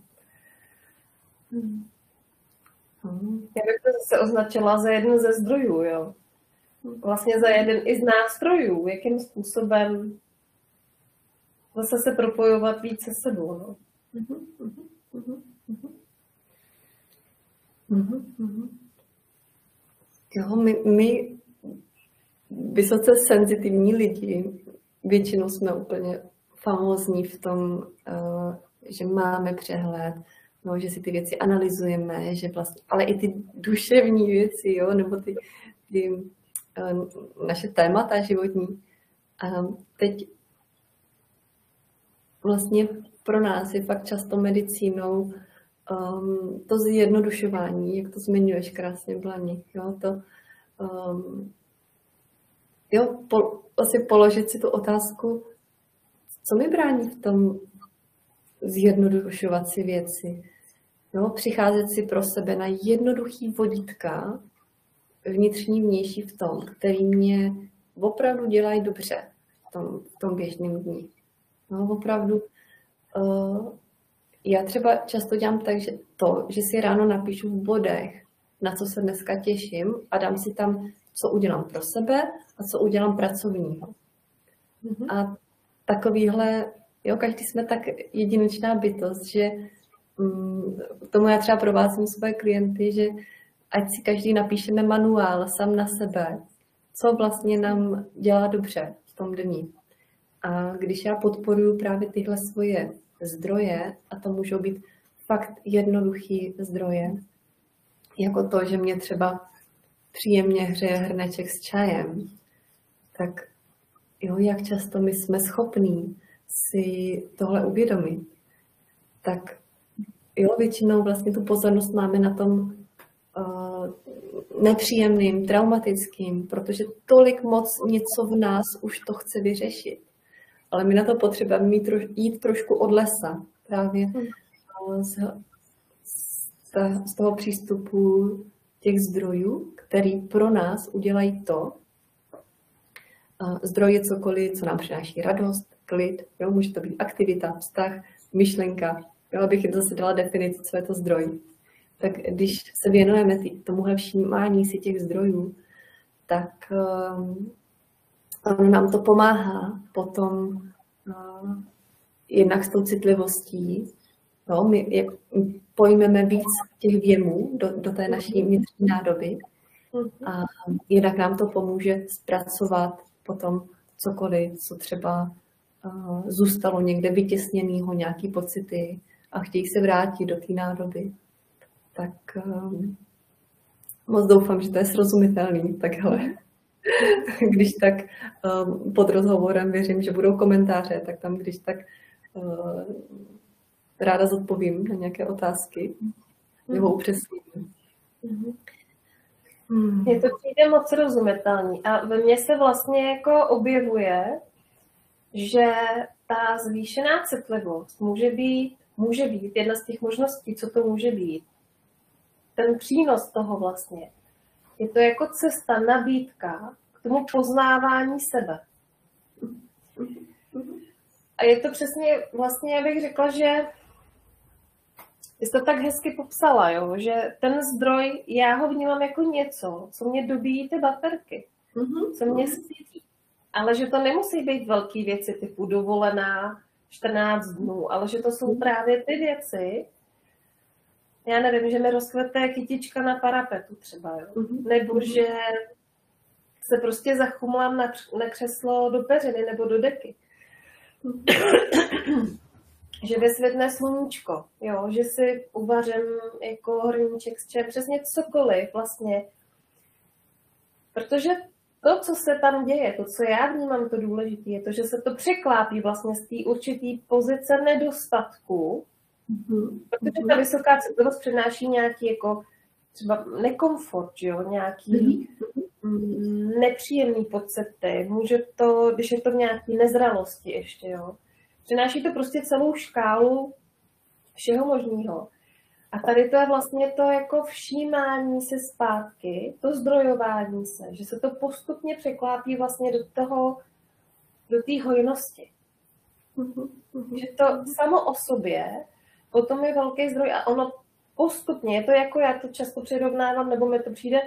Já bych to zase označila za jeden ze zdrojů, jo. Vlastně za jeden i z nástrojů, jakým způsobem zase se propojovat víc se sebou. No. Jo, my vysoce senzitivní lidi, většinou jsme úplně famózní v tom, že máme přehled, no, že si ty věci analyzujeme, že vlastně, ale i ty duševní věci, jo, nebo ty naše témata životní. A teď vlastně pro nás je fakt často medicínou to zjednodušování, jak to zmiňuješ krásně, Blani. Vlastně položit si tu otázku, co mi brání v tom zjednodušovat si věci. Jo, přicházet si pro sebe na jednoduchý vodítka, vnitřní, vnější v tom, který mě opravdu dělají dobře v tom běžném dni. No, opravdu. Já třeba často dělám tak, že si ráno napíšu v bodech, na co se dneska těším a dám si tam, co udělám pro sebe a co udělám pracovního. A takovýhle, každý jsme tak jedinečná bytost, že tomu já třeba provázím své klienty, že ať si každý napíšeme manuál sám na sebe, co vlastně nám dělá dobře v tom dni. A když já podporuji právě tyhle svoje zdroje, a to můžou být fakt jednoduchý zdroje, jako to, že mě třeba příjemně hřeje hrneček s čajem, tak jak často my jsme schopní si tohle uvědomit, tak většinou vlastně tu pozornost máme na tom nepříjemným, traumatickým, protože tolik moc něco v nás už to chce vyřešit. Ale my na to potřebujeme jít trošku od lesa, právě z toho přístupu těch zdrojů, který pro nás udělají to. Zdroj je cokoliv, co nám přináší radost, klid, může to být aktivita, vztah, myšlenka. Abych zase dala definici, co je to zdroj. Tak když se věnujeme tomuhle všímání si těch zdrojů, tak ono nám to pomáhá potom jednak s tou citlivostí. My pojmeme víc těch věmů do té naší vnitřní nádoby a jednak nám to pomůže zpracovat potom cokoliv, co třeba zůstalo někde vytěsněného, nějaký pocity a chtějí se vrátit do té nádoby. Tak Moc doufám, že to je srozumitelný takhle. Když tak pod rozhovorem věřím, že budou komentáře, tak tam když tak ráda zodpovím na nějaké otázky nebo upřesním. Mně to přijde moc srozumitelný a ve mně se vlastně jako objevuje, že ta zvýšená citlivost může být jedna z těch možností, co to může být. Ten přínos toho vlastně. Je to jako cesta, nabídka k tomu poznávání sebe. A je to přesně, vlastně já bych řekla, že jsi to tak hezky popsala, jo? Že ten zdroj, já ho vnímám jako něco, co mě dobíjí ty baterky, co mě sytí. Ale že to nemusí být velké věci typu dovolená 14 dnů, ale že to jsou právě ty věci, já nevím, že mi rozkvete kytička na parapetu třeba, jo? Nebo že se prostě zachumlám na křeslo do peřiny nebo do deky. Že vysvětne sluníčko, jo? Že si uvařím jako hrníček s čem, přesně cokoliv vlastně. Protože to, co se tam děje, to, co já vnímám, to důležité, je to, že se to překlápí vlastně z té určitý pozice nedostatku, protože ta vysoká citlivost přináší nějaký jako třeba nekomfort, jo? Nějaký nepříjemný pocity, může to, když je to v nějaké nezralosti ještě, jo? Přináší to prostě celou škálu všeho možného. A tady to je vlastně to jako všímání se zpátky, to zdrojování se, že se to postupně překlápí vlastně do té hojnosti. Že to samo o sobě potom je velký zdroj a ono postupně, je to jako já to často přirovnávám, nebo mi to přijde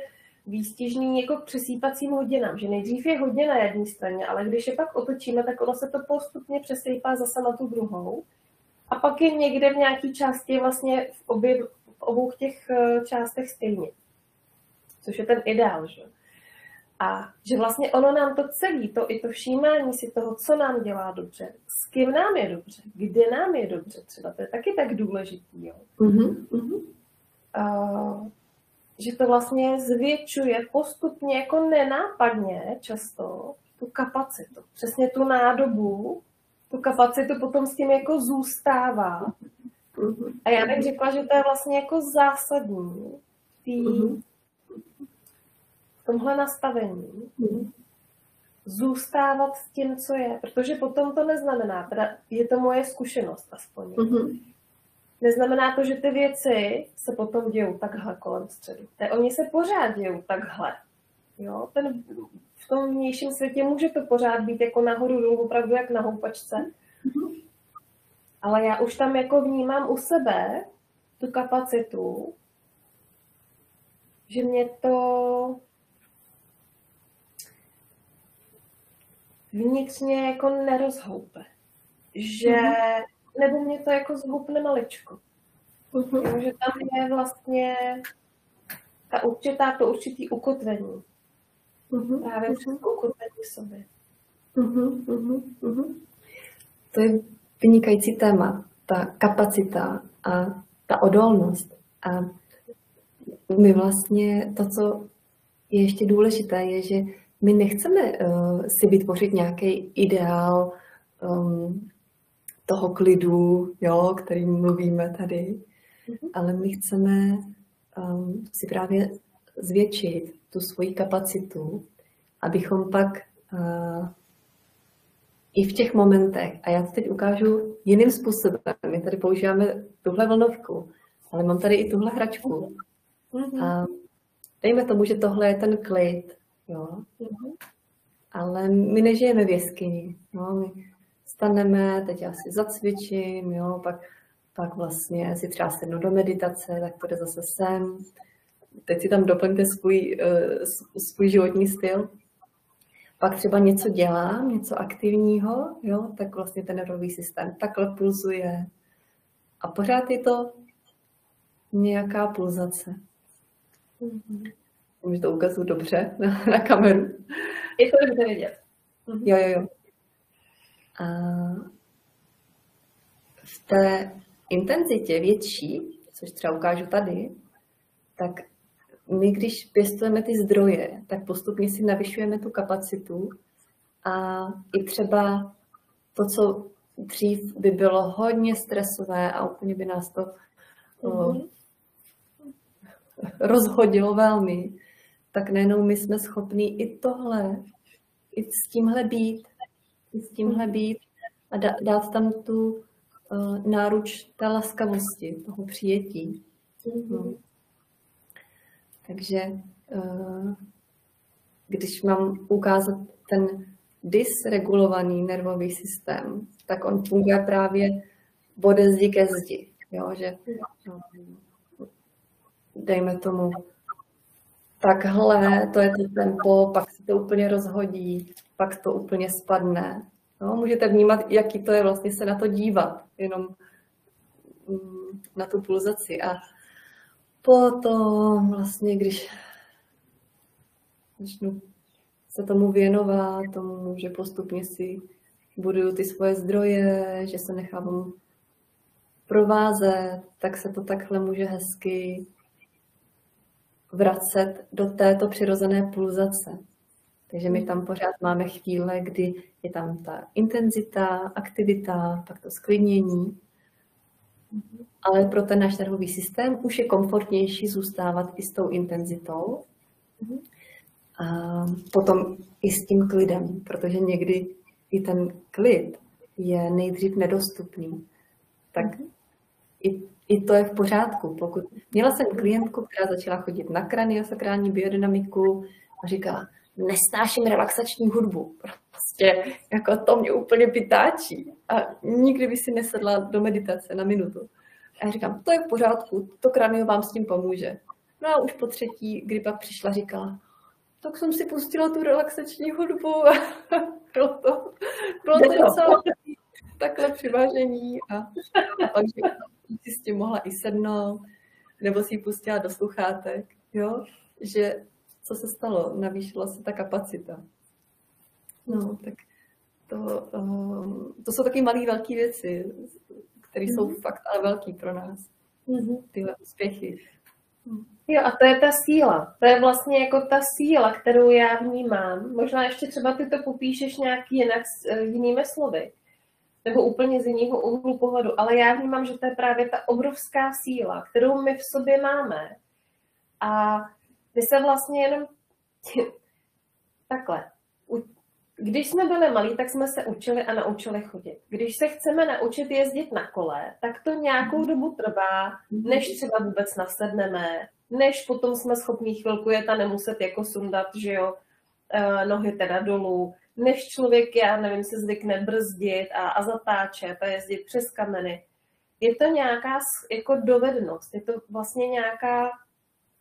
výstižný jako k přesýpacím hodinám, že nejdřív je hodně na jedné straně, ale když je pak otočíme, tak ono se to postupně přesýpá zase na tu druhou. A pak je někde v nějaké části vlastně v obou těch částech stejně. Což je ten ideál, že? A že vlastně ono nám to celé, i to všímání si toho, co nám dělá dobře, s kým nám je dobře, kde nám je dobře třeba, to je taky tak důležitý, jo. Že to vlastně zvětšuje postupně jako nenápadně často tu kapacitu. Přesně tu nádobu, tu kapacitu potom s tím jako zůstává. A já bych řekla, že to je vlastně jako zásadní v tomhle nastavení zůstávat s tím, co je. Protože potom to neznamená, teda je to moje zkušenost aspoň. Neznamená to, že ty věci se potom dějou takhle kolem středu. Oni se pořád dějou takhle. Jo? V tom vnějším světě může to pořád být jako nahoru dolů, opravdu jak na houpačce. Ale já už tam jako vnímám u sebe tu kapacitu, že mě to vnitřně jako nerozhoupe. Že nebo mě to jako zhoupne maličko. Že tam je vlastně to určitý ukotvení. Právě přes ukotvení sobě. To je vynikající téma, ta kapacita a ta odolnost. A my vlastně to, co je ještě důležité, je, že my nechceme si vytvořit nějaký ideál toho klidu, jo, kterým mluvíme tady, ale my chceme si právě zvětšit tu svoji kapacitu, abychom pak i v těch momentech, a já to teď ukážu jiným způsobem, my tady používáme tuhle vlnovku, ale mám tady i tuhle hračku. A dejme tomu, že tohle je ten klid, jo. Ale my nežijeme v jeskyni, no, my staneme, teď já si zacvičím, jo, pak vlastně si třeba sednu do meditace, tak půjde zase sem. Teď si tam doplňte svůj životní styl. Pak třeba něco dělám, něco aktivního, jo, tak vlastně ten nervový systém takhle pulzuje. A pořád je to nějaká pulzace. Už to ukazuju dobře na kameru. Je to dobře vidět. Jo. A v té intenzitě větší, což třeba ukážu tady, tak my, když pěstujeme ty zdroje, tak postupně si navyšujeme tu kapacitu a i třeba to, co dřív by bylo hodně stresové a úplně by nás to rozhodilo velmi, tak najednou my jsme schopní i tohle, i s tímhle být a dát tam tu náruč té laskavosti, toho přijetí. Takže když mám ukázat ten dysregulovaný nervový systém, tak on funguje právě ode zdi ke zdi. Jo, že dejme tomu takhle, to je to tempo, pak se to úplně rozhodí, pak to úplně spadne. No, můžete vnímat, jaký to je vlastně se na to dívat, jenom na tu pulzaci. A potom vlastně, když začnu se tomu věnovat, tomu, že postupně si buduju ty svoje zdroje, že se nechávám provázet, tak se to takhle může hezky vracet do této přirozené pulzace. Takže my tam pořád máme chvíle, kdy je tam ta intenzita, aktivita, pak to sklidnění. Ale pro ten náš nervový systém už je komfortnější zůstávat i s tou intenzitou. A potom i s tím klidem, protože někdy i ten klid je nejdřív nedostupný. Tak i to je v pořádku. Měla jsem klientku, která začala chodit na kraniosakrální biodynamiku a říkala, nesnáším relaxační hudbu. Prostě jako to mě úplně vytáčí. A nikdy by si nesedla do meditace na minutu. A já říkám, to je v pořádku, to kranio vám s tím pomůže. No a už po třetí, kdy pak přišla, říkala, tak jsem si pustila tu relaxační hudbu a bylo to docela takhle přivážení a pak si s tím mohla i sednout, nebo si ji pustila do sluchátek, jo, že co se stalo, navýšila se ta kapacita. No, tak to jsou taky malé, velké věci, které jsou fakt ale velký pro nás, tyhle úspěchy. Jo, a to je ta síla. To je vlastně jako ta síla, kterou já vnímám. Možná ještě třeba ty to popíšeš nějak jinak s jinými slovy. Nebo úplně z jiného úhlu pohledu. Ale já vnímám, že to je právě ta obrovská síla, kterou my v sobě máme. A my se vlastně jenom takhle. Když jsme byli malí, tak jsme se učili a naučili chodit. Když se chceme naučit jezdit na kole, tak to nějakou dobu trvá, než třeba vůbec nasedneme, než potom jsme schopní chvilku jet a nemuset jako sundat, že jo, nohy teda dolů, než člověk, já nevím, se zvykne brzdit a zatáčet a jezdit přes kameny. Je to nějaká jako dovednost, je to vlastně nějaká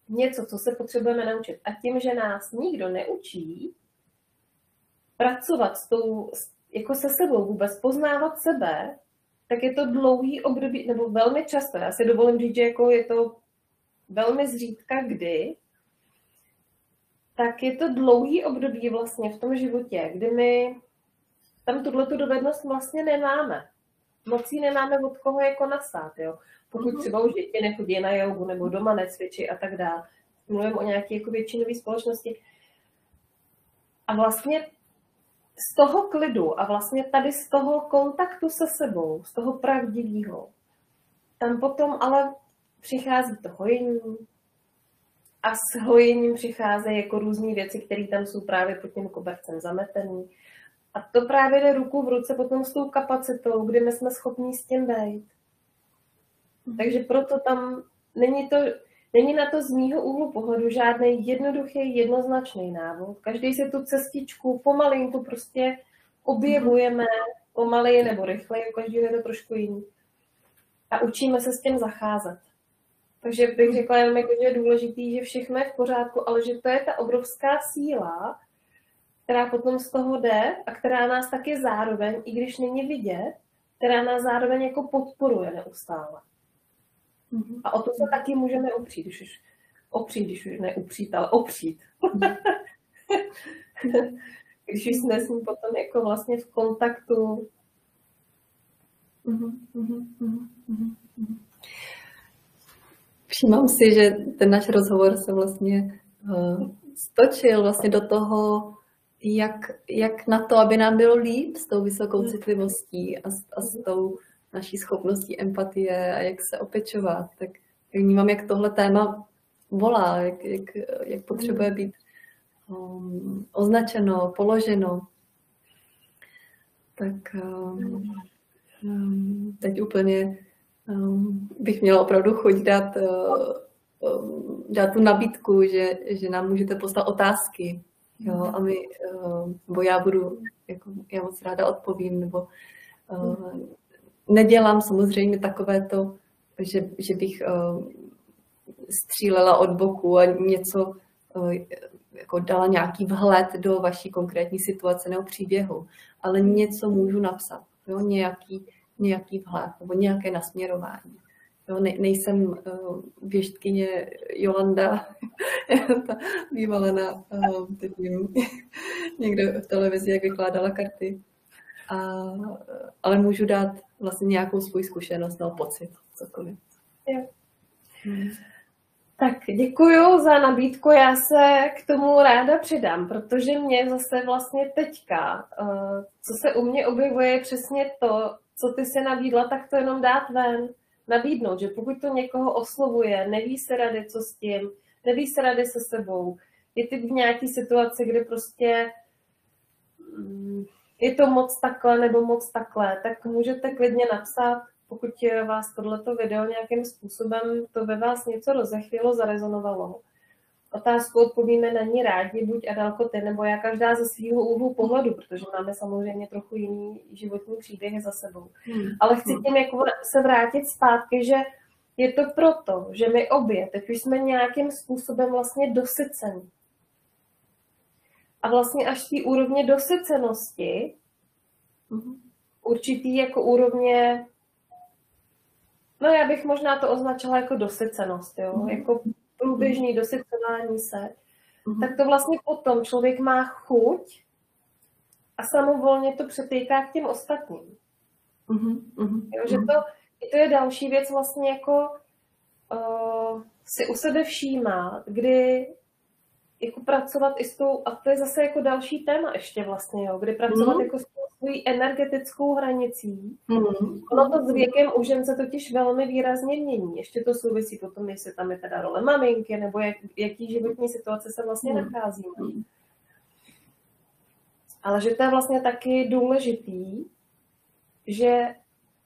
něco, co se potřebujeme naučit. A tím, že nás nikdo neučí pracovat s tou, jako se sebou vůbec, poznávat sebe, tak je to dlouhý období, nebo velmi často, já si dovolím říct, že jako je to velmi zřídka kdy, tak je to dlouhý období vlastně v tom životě, kdy my tam tuhletu dovednost vlastně nemáme. Moc ji nemáme od koho jako nasát, jo. Pokud třeba už děti nechodí na jogu nebo doma necvičí a tak dále. Mluvím o nějaké jako většinové společnosti. A vlastně z toho klidu a vlastně tady z toho kontaktu se sebou, z toho pravdivého, tam potom ale přichází to hojení a s hojením přicházejí jako různé věci, které tam jsou právě pod tím kobercem zametený. A to právě jde ruku v ruce potom s tou kapacitou, kdy my jsme schopní s tím být. Takže proto tam není na to z mýho úhlu pohledu žádný jednoduchý, jednoznačný návod. Každý si tu cestičku pomalinku prostě objevujeme, pomaleji nebo rychleji, u každého je to trošku jiný. A učíme se s tím zacházet. Takže bych řekla jenom, jako, že je důležitý, že všechno je v pořádku, ale že to je ta obrovská síla, která potom z toho jde a která nás taky zároveň, i když není vidět, která nás zároveň jako podporuje neustále. A o to se taky můžeme opřít, když už ne upřít, ale opřít. Když už jsme s ním potom jako vlastně v kontaktu. Všímám si, že ten náš rozhovor se vlastně stočil vlastně do toho, jak na to, aby nám bylo líp s tou vysokou citlivostí a s tou naší schopností empatie a jak se opečovat. Tak vnímám, jak tohle téma volá, jak potřebuje být označeno, položeno. Tak teď úplně bych měla opravdu chuť dát tu nabídku, že nám můžete poslat otázky. Jo, a my, nebo já moc ráda odpovím, nebo nedělám samozřejmě takové to, že bych střílela od boku a něco, jako dala nějaký vhled do vaší konkrétní situace nebo příběhu, ale něco můžu napsat, jo, nějaký vhled nebo nějaké nasměrování. Jo, nejsem věštkyně Jolanda, ta bývalá teď vím, někde v televizi, jak vykládala karty. Ale můžu dát vlastně nějakou svou zkušenost nebo pocit, cokoliv. Tak děkuju za nabídku, já se k tomu ráda přidám, protože mě zase vlastně teďka, co se u mě objevuje, je přesně to, co ty si nabídla, tak to jenom dát ven, nabídnout, že pokud to někoho oslovuje, neví se rady, co s tím, neví se rady se sebou, je ty v nějaký situaci, kde prostě je to moc takhle nebo moc takhle, tak můžete klidně napsat, pokud vás tohleto video nějakým způsobem to ve vás něco rozechvělo, zarezonovalo. Otázku odpovíme na ní rádi, buď Adelko ty, nebo já, každá ze svého úhlu pohledu, protože máme samozřejmě trochu jiný životní příběhy za sebou. Ale chci tím jako se vrátit zpátky, že je to proto, že my obě, teď už jsme nějakým způsobem vlastně dosyceni. A vlastně až té úrovně dosycenosti, určitý jako úrovně, no já bych možná to označila jako dosycenost, jo? Jako průběžný dosycování se, tak to vlastně potom člověk má chuť a samovolně to přetýká k těm ostatním. Jo? Že to je další věc vlastně jako si u sebe všímat, kdy jako pracovat i s tou, a to je zase jako další téma ještě vlastně, jo, kdy pracovat jako s svojí energetickou hranicí. Ono to s věkem u žen se totiž velmi výrazně mění. Ještě to souvisí potom, jestli tam je teda role maminky, nebo jaký životní situace se vlastně nacházíme. Ale že to je vlastně taky důležitý, že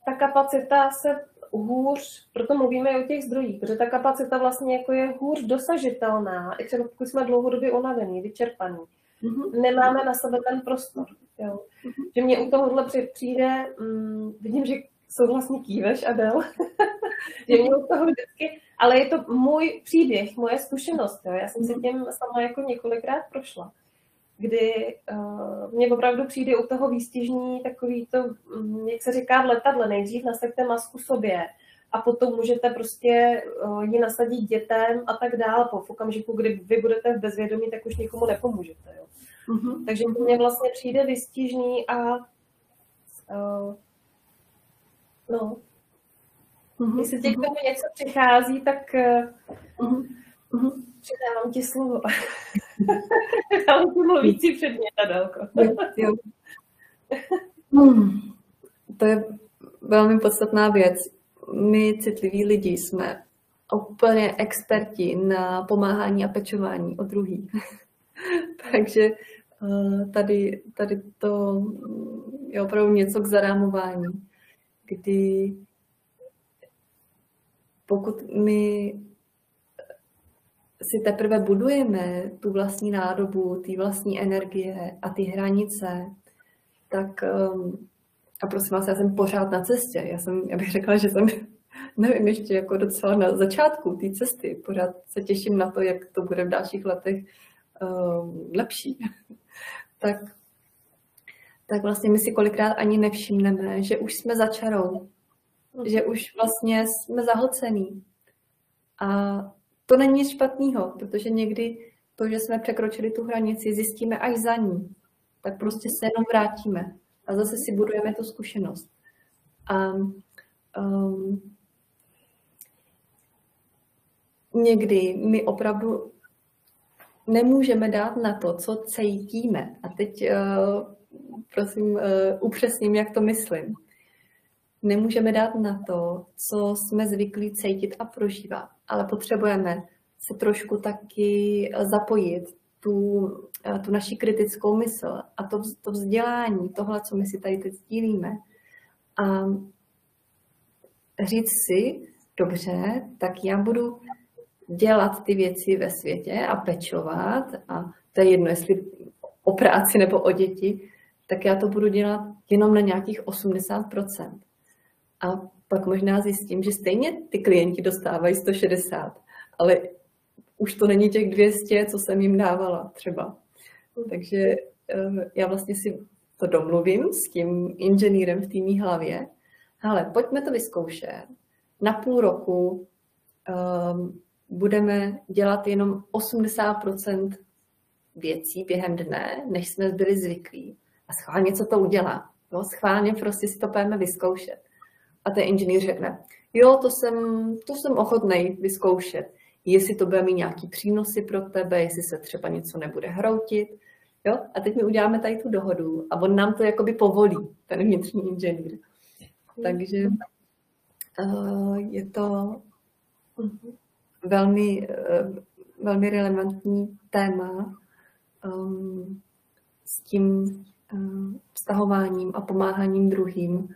ta kapacita se hůř, proto mluvíme i o těch zdrojích, protože ta kapacita vlastně jako je hůř dosažitelná, i třeba pokud jsme dlouhodobě unavený, vyčerpaný. Nemáme na sebe ten prostor. Jo. Že mě u tohohle přijde, vidím, že souhlasně kýveš, Adel, že mě u toho vždycky, ale je to můj příběh, moje zkušenost. Jo. Já jsem si tím sama jako několikrát prošla, kdy mě opravdu přijde u toho výstižní takový to, jak se říká v letadle, nejdřív nasaďte masku sobě a potom můžete prostě ji nasadit dětem a tak dále. V okamžiku, kdy vy budete v bezvědomí, tak už nikomu nepomůžete. Jo. Takže mně vlastně přijde výstižný a no, jestli tě k tomu něco přichází, tak předávám ti slovo. Dám ti mluvící předmět, Adelko. To je velmi podstatná věc. My citliví lidi jsme úplně experti na pomáhání a pečování o druhý. Takže tady to je opravdu něco k zarámování, kdy pokud my si teprve budujeme tu vlastní nádobu, ty vlastní energie a ty hranice, tak a prosím vás, já jsem pořád na cestě. Já bych řekla, že jsem, nevím, ještě jako docela na začátku té cesty. Pořád se těším na to, jak to bude v dalších letech lepší. tak vlastně my si kolikrát ani nevšimneme, že už jsme za čarou, že už vlastně jsme zahlcený. A to není nic špatného, protože někdy to, že jsme překročili tu hranici, zjistíme až za ní, tak prostě se jenom vrátíme a zase si budujeme tu zkušenost. A někdy my opravdu nemůžeme dát na to, co cítíme. A teď prosím upřesním, jak to myslím. Nemůžeme dát na to, co jsme zvyklí cítit a prožívat, ale potřebujeme se trošku taky zapojit tu naši kritickou mysl a to vzdělání, tohle, co my si tady teď sdílíme. A říct si, dobře, tak já budu dělat ty věci ve světě a pečovat, a to je jedno, jestli o práci nebo o děti, tak já to budu dělat jenom na nějakých 80%. A pak možná zjistím, že stejně ty klienti dostávají 160, ale už to není těch 200, co jsem jim dávala třeba. Takže já vlastně si to domluvím s tím inženýrem v té mý hlavě. Ale pojďme to vyzkoušet. Na půl roku budeme dělat jenom 80% věcí během dne, než jsme byli zvyklí. A schválně co to udělá. Jo? Schválně prostě si to pojďme vyzkoušet. A ten inženýr řekne, jo, to jsem ochotnej vyzkoušet. Jestli to bude mít nějaký přínosy pro tebe, jestli se třeba něco nebude hroutit. Jo? A teď my uděláme tady tu dohodu a on nám to jakoby povolí, ten vnitřní inženýr. Takže je to velmi, velmi relevantní téma s tím vztahováním a pomáháním druhým.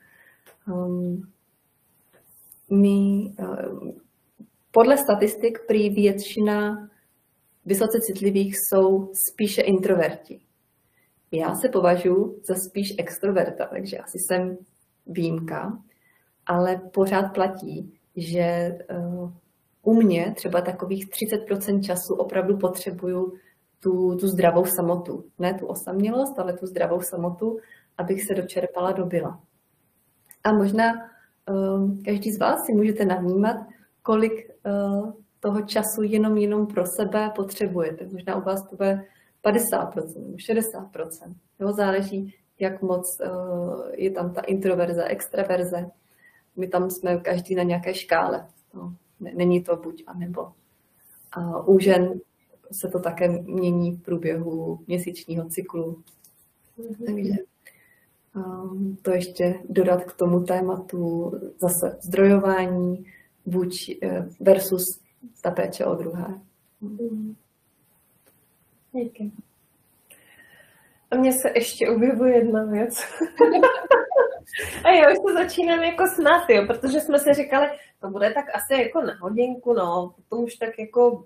Podle statistik prý většina vysoce citlivých jsou spíše introverti. Já se považuji za spíš extroverta, takže asi jsem výjimka, ale pořád platí, že u mě třeba takových 30% času opravdu potřebuju tu zdravou samotu. Ne tu osamělost, ale tu zdravou samotu, abych se dočerpala do byla. A možná každý z vás si můžete navnímat, kolik toho času jenom pro sebe potřebujete. Možná u vás to bude 50%, 60%. Jo, záleží, jak moc je tam ta introverze, extraverze. My tam jsme každý na nějaké škále. No, není to buď a nebo. A u žen se to také mění v průběhu měsíčního cyklu. Takže to ještě dodat k tomu tématu zase zdrojování versus ta péče o druhé. Díky. A mně se ještě objevuje jedna věc. A já už to začínám jako smát, jo, protože jsme si říkali, to bude tak asi jako na hodinku, no, potom už tak jako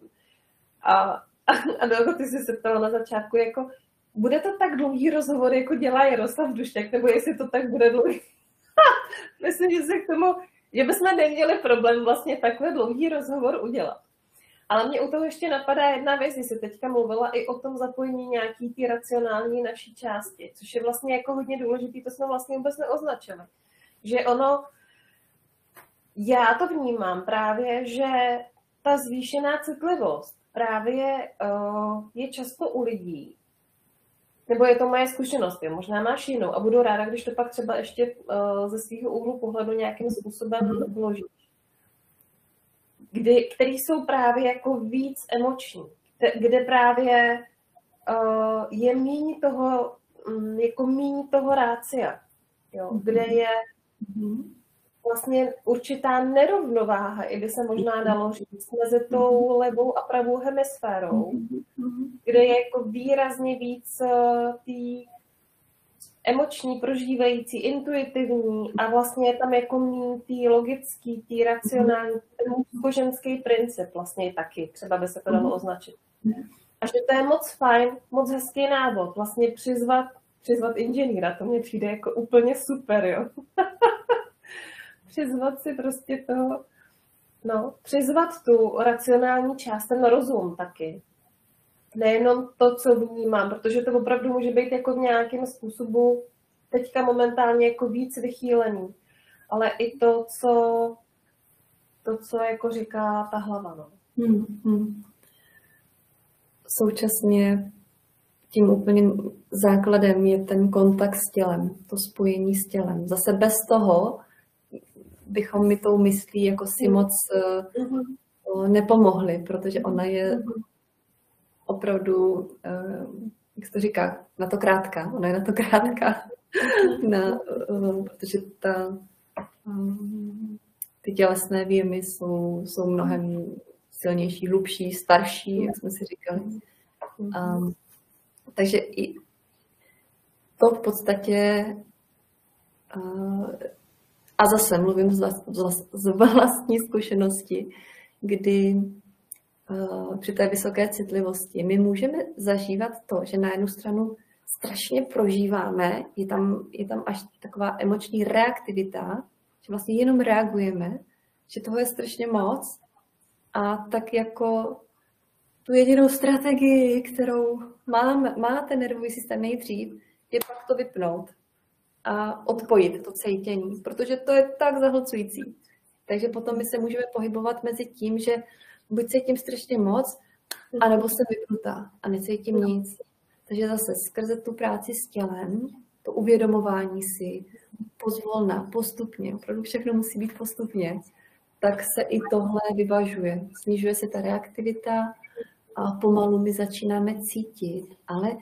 a dlouho ty jsi se ptala na začátku, jako bude to tak dlouhý rozhovor, jako dělá Jaroslav Dušťák, nebo jestli to tak bude dlouhý. Myslím, že se k tomu, že bychom neměli problém vlastně takhle dlouhý rozhovor udělat. Ale mě u toho ještě napadá jedna věc, jsi teďka mluvila i o tom zapojení nějaký ty racionální naší části, což je vlastně jako hodně důležitý, to jsme vlastně vůbec neoznačili. Že ono, já to vnímám právě, že ta zvýšená citlivost právě je často u lidí, nebo je to moje zkušenost, jo, možná máš jinou a budu ráda, když to pak třeba ještě ze svého úhlu pohledu nějakým způsobem vložíš. Který jsou právě jako víc emoční, kde právě je míň toho rácia, jo, kde je vlastně určitá nerovnováha, i by se možná dalo říct, mezi tou levou a pravou hemisférou, kde je jako výrazně víc tý emoční, prožívající, intuitivní a vlastně je tam jako míň tý logický, tý racionální, ten mužsko-ženský princip vlastně taky, třeba by se to dalo označit. A že to je moc fajn, moc hezký návod, vlastně přizvat inženýra, to mně přijde jako úplně super, jo. Přizvat si prostě toho, no, přizvat tu racionální část, ten rozum taky. Nejenom to, co vnímám, protože to opravdu může být jako v nějakém způsobu teďka momentálně jako víc vychýlený, ale i to, co jako říká ta hlava. No. Současně tím úplně základem je ten kontakt s tělem, to spojení s tělem. Zase bez toho bychom mi tou myslí jako si moc nepomohly, protože ona je opravdu, jak se to říká, na to krátká. Ona je na to krátká, protože ty tělesné výjemy jsou mnohem silnější, hlubší, starší, jak jsme si říkali. Takže i to v podstatě, a zase mluvím z vlastní zkušenosti, kdy při té vysoké citlivosti my můžeme zažívat to, že na jednu stranu strašně prožíváme, je tam až taková emoční reaktivita, že vlastně jenom reagujeme, že toho je strašně moc a tak jako tu jedinou strategii, kterou má ten nervový systém nejdřív, je pak to vypnout a odpojit to cítění, protože to je tak zahlcující. Takže potom my se můžeme pohybovat mezi tím, že buď cítím strašně moc, anebo jsem vypnutá a necítím nic. Takže zase skrze tu práci s tělem, to uvědomování si, pozvolna, postupně, opravdu všechno musí být postupně, tak se i tohle vyvažuje. Snižuje se ta reaktivita a pomalu my začínáme cítit, ale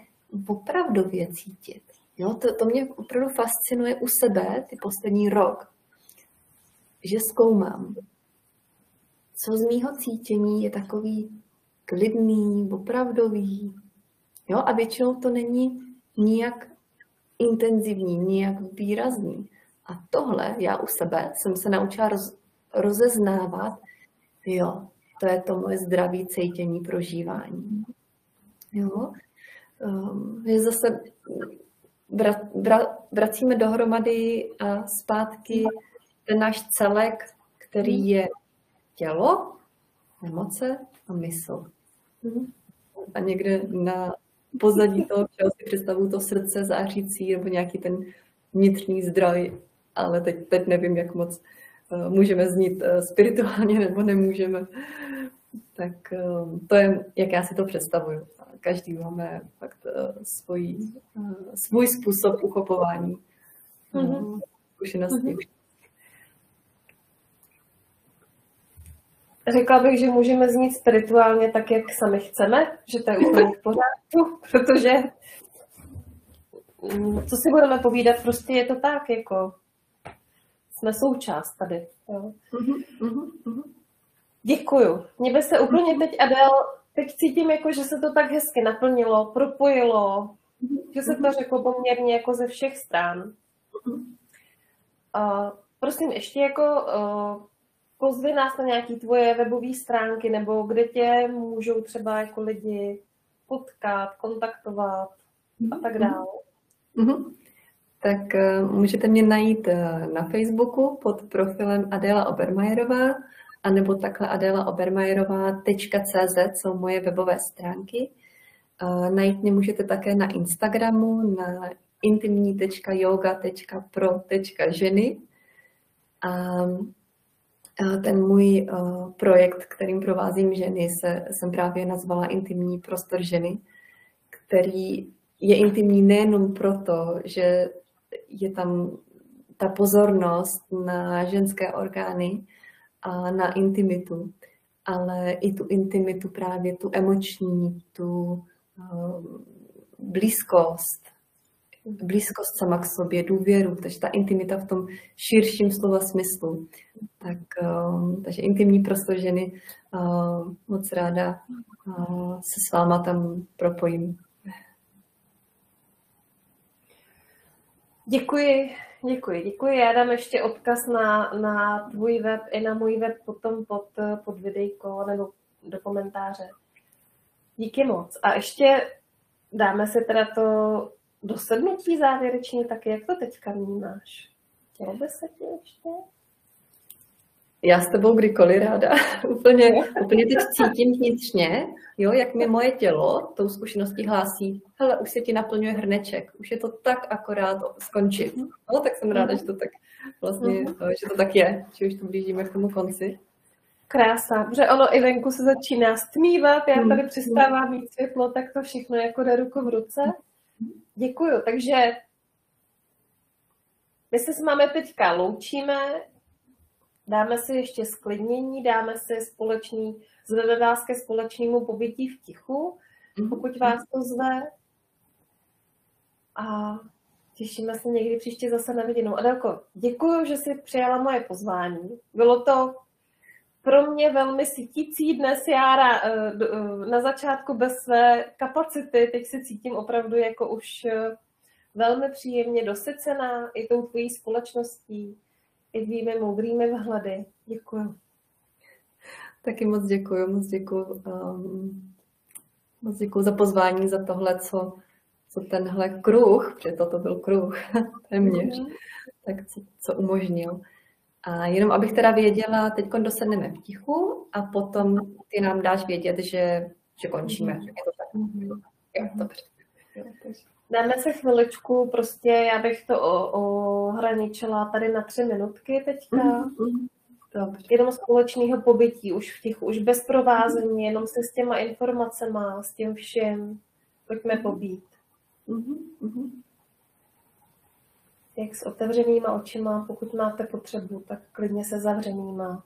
opravdově cítit. Jo, to mě opravdu fascinuje u sebe, ty poslední rok, že zkoumám, co z mýho cítění je takový klidný, opravdový. Jo, a většinou to není nijak intenzivní, nijak výrazný. A tohle já u sebe jsem se naučila rozeznávat, jo, to je to moje zdravé cítění, prožívání. Jo, že zase vracíme dohromady a zpátky ten náš celek, který je tělo, emoce a mysl. A někde na pozadí toho všeho si představuju to srdce zářící nebo nějaký ten vnitřní zdroj, ale teď nevím, jak moc můžeme znít spirituálně nebo nemůžeme. Tak to je, jak já si to představuju. Každý máme fakt svůj způsob uchopování zkušeností. Řekla bych, že můžeme znít spirituálně tak, jak sami chceme, že to je úplně v pořádku, protože co si budeme povídat, prostě je to tak, jako jsme součást tady. Jo. Děkuju. Mně by se úplně teď cítím, jako, že se to tak hezky naplnilo, propojilo, že se to řeklo poměrně jako ze všech stran. Prosím, ještě jako pozvi nás na nějaké tvoje webové stránky, nebo kde tě můžou třeba jako lidi potkat, kontaktovat a tak dále. Tak můžete mě najít na Facebooku pod profilem Adéla Obermajerová, anebo takhle adelaobermajerová.cz jsou moje webové stránky. Najít mě můžete také na Instagramu na intimní.yoga.pro.ženy. A ten můj projekt, kterým provázím ženy, jsem právě nazvala Intimní prostor ženy, který je intimní nejenom proto, že je tam ta pozornost na ženské orgány a na intimitu, ale i tu intimitu právě, tu emoční, tu blízkost sama k sobě, důvěru, takže ta intimita v tom širším slova smyslu. Takže intimní prostor ženy, moc ráda se s váma tam propojím. Děkuji. Já dám ještě odkaz na tvůj web i na můj web potom pod videjko nebo do komentáře. Díky moc. A ještě dáme se teda to dosednutí závěrečně, tak jak to teďka vnímáš? Chtělo by se ti ještě? Já s tebou kdykoliv ráda. úplně teď cítím vnitřně, jo, jak mi moje tělo tou zkušeností hlásí, hele, už se ti naplňuje hrneček, už je to tak akorát skončit. No, tak jsem ráda, že to tak vlastně, že to tak je, že už to blížíme k tomu konci. Krása, protože ono i venku se začíná stmívat, já tady přestávám mít světlo, tak to všechno jako jde ruku v ruce. Děkuju, takže my se s vámi teďka loučíme. Dáme si ještě sklidnění, dáme si zvedne vás ke společnému pobytí v tichu, pokud vás to zve. A těšíme se někdy příště zase na viděnou. Adelko, děkuji, že jsi přijala moje pozvání. Bylo to pro mě velmi sytící dnes. Já na začátku bez své kapacity, teď se cítím opravdu jako už velmi příjemně dosycená i tou tvojí společností, i tvými moudrými vhledy. Děkuji. Taky moc děkuji, moc děkuji za pozvání, za tohle, co tenhle kruh, protože toto byl kruh téměř, tak co umožnil. A jenom abych teda věděla, teď dosedneme v tichu a potom ty nám dáš vědět, že končíme. Je to tak? Jo, dobře. Dáme se chviličku, prostě já bych to ohraničila tady na 3 minutky teďka. Dobře. Jenom společného pobytí, už v tichu, už bez provázení, jenom se s těma informacema, s tím všem. Pojďme pobít. Jak s otevřenýma očima, pokud máte potřebu, tak klidně se zavřenýma.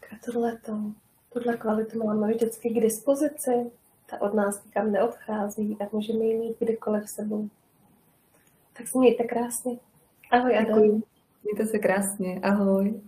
Tak a tuhle kvalitu máme vždycky k dispozici. Ta od nás nikam neodchází a můžeme ji mít kdykoliv sebou. Tak se mějte krásně. Ahoj, Adel. Mějte se krásně. Ahoj.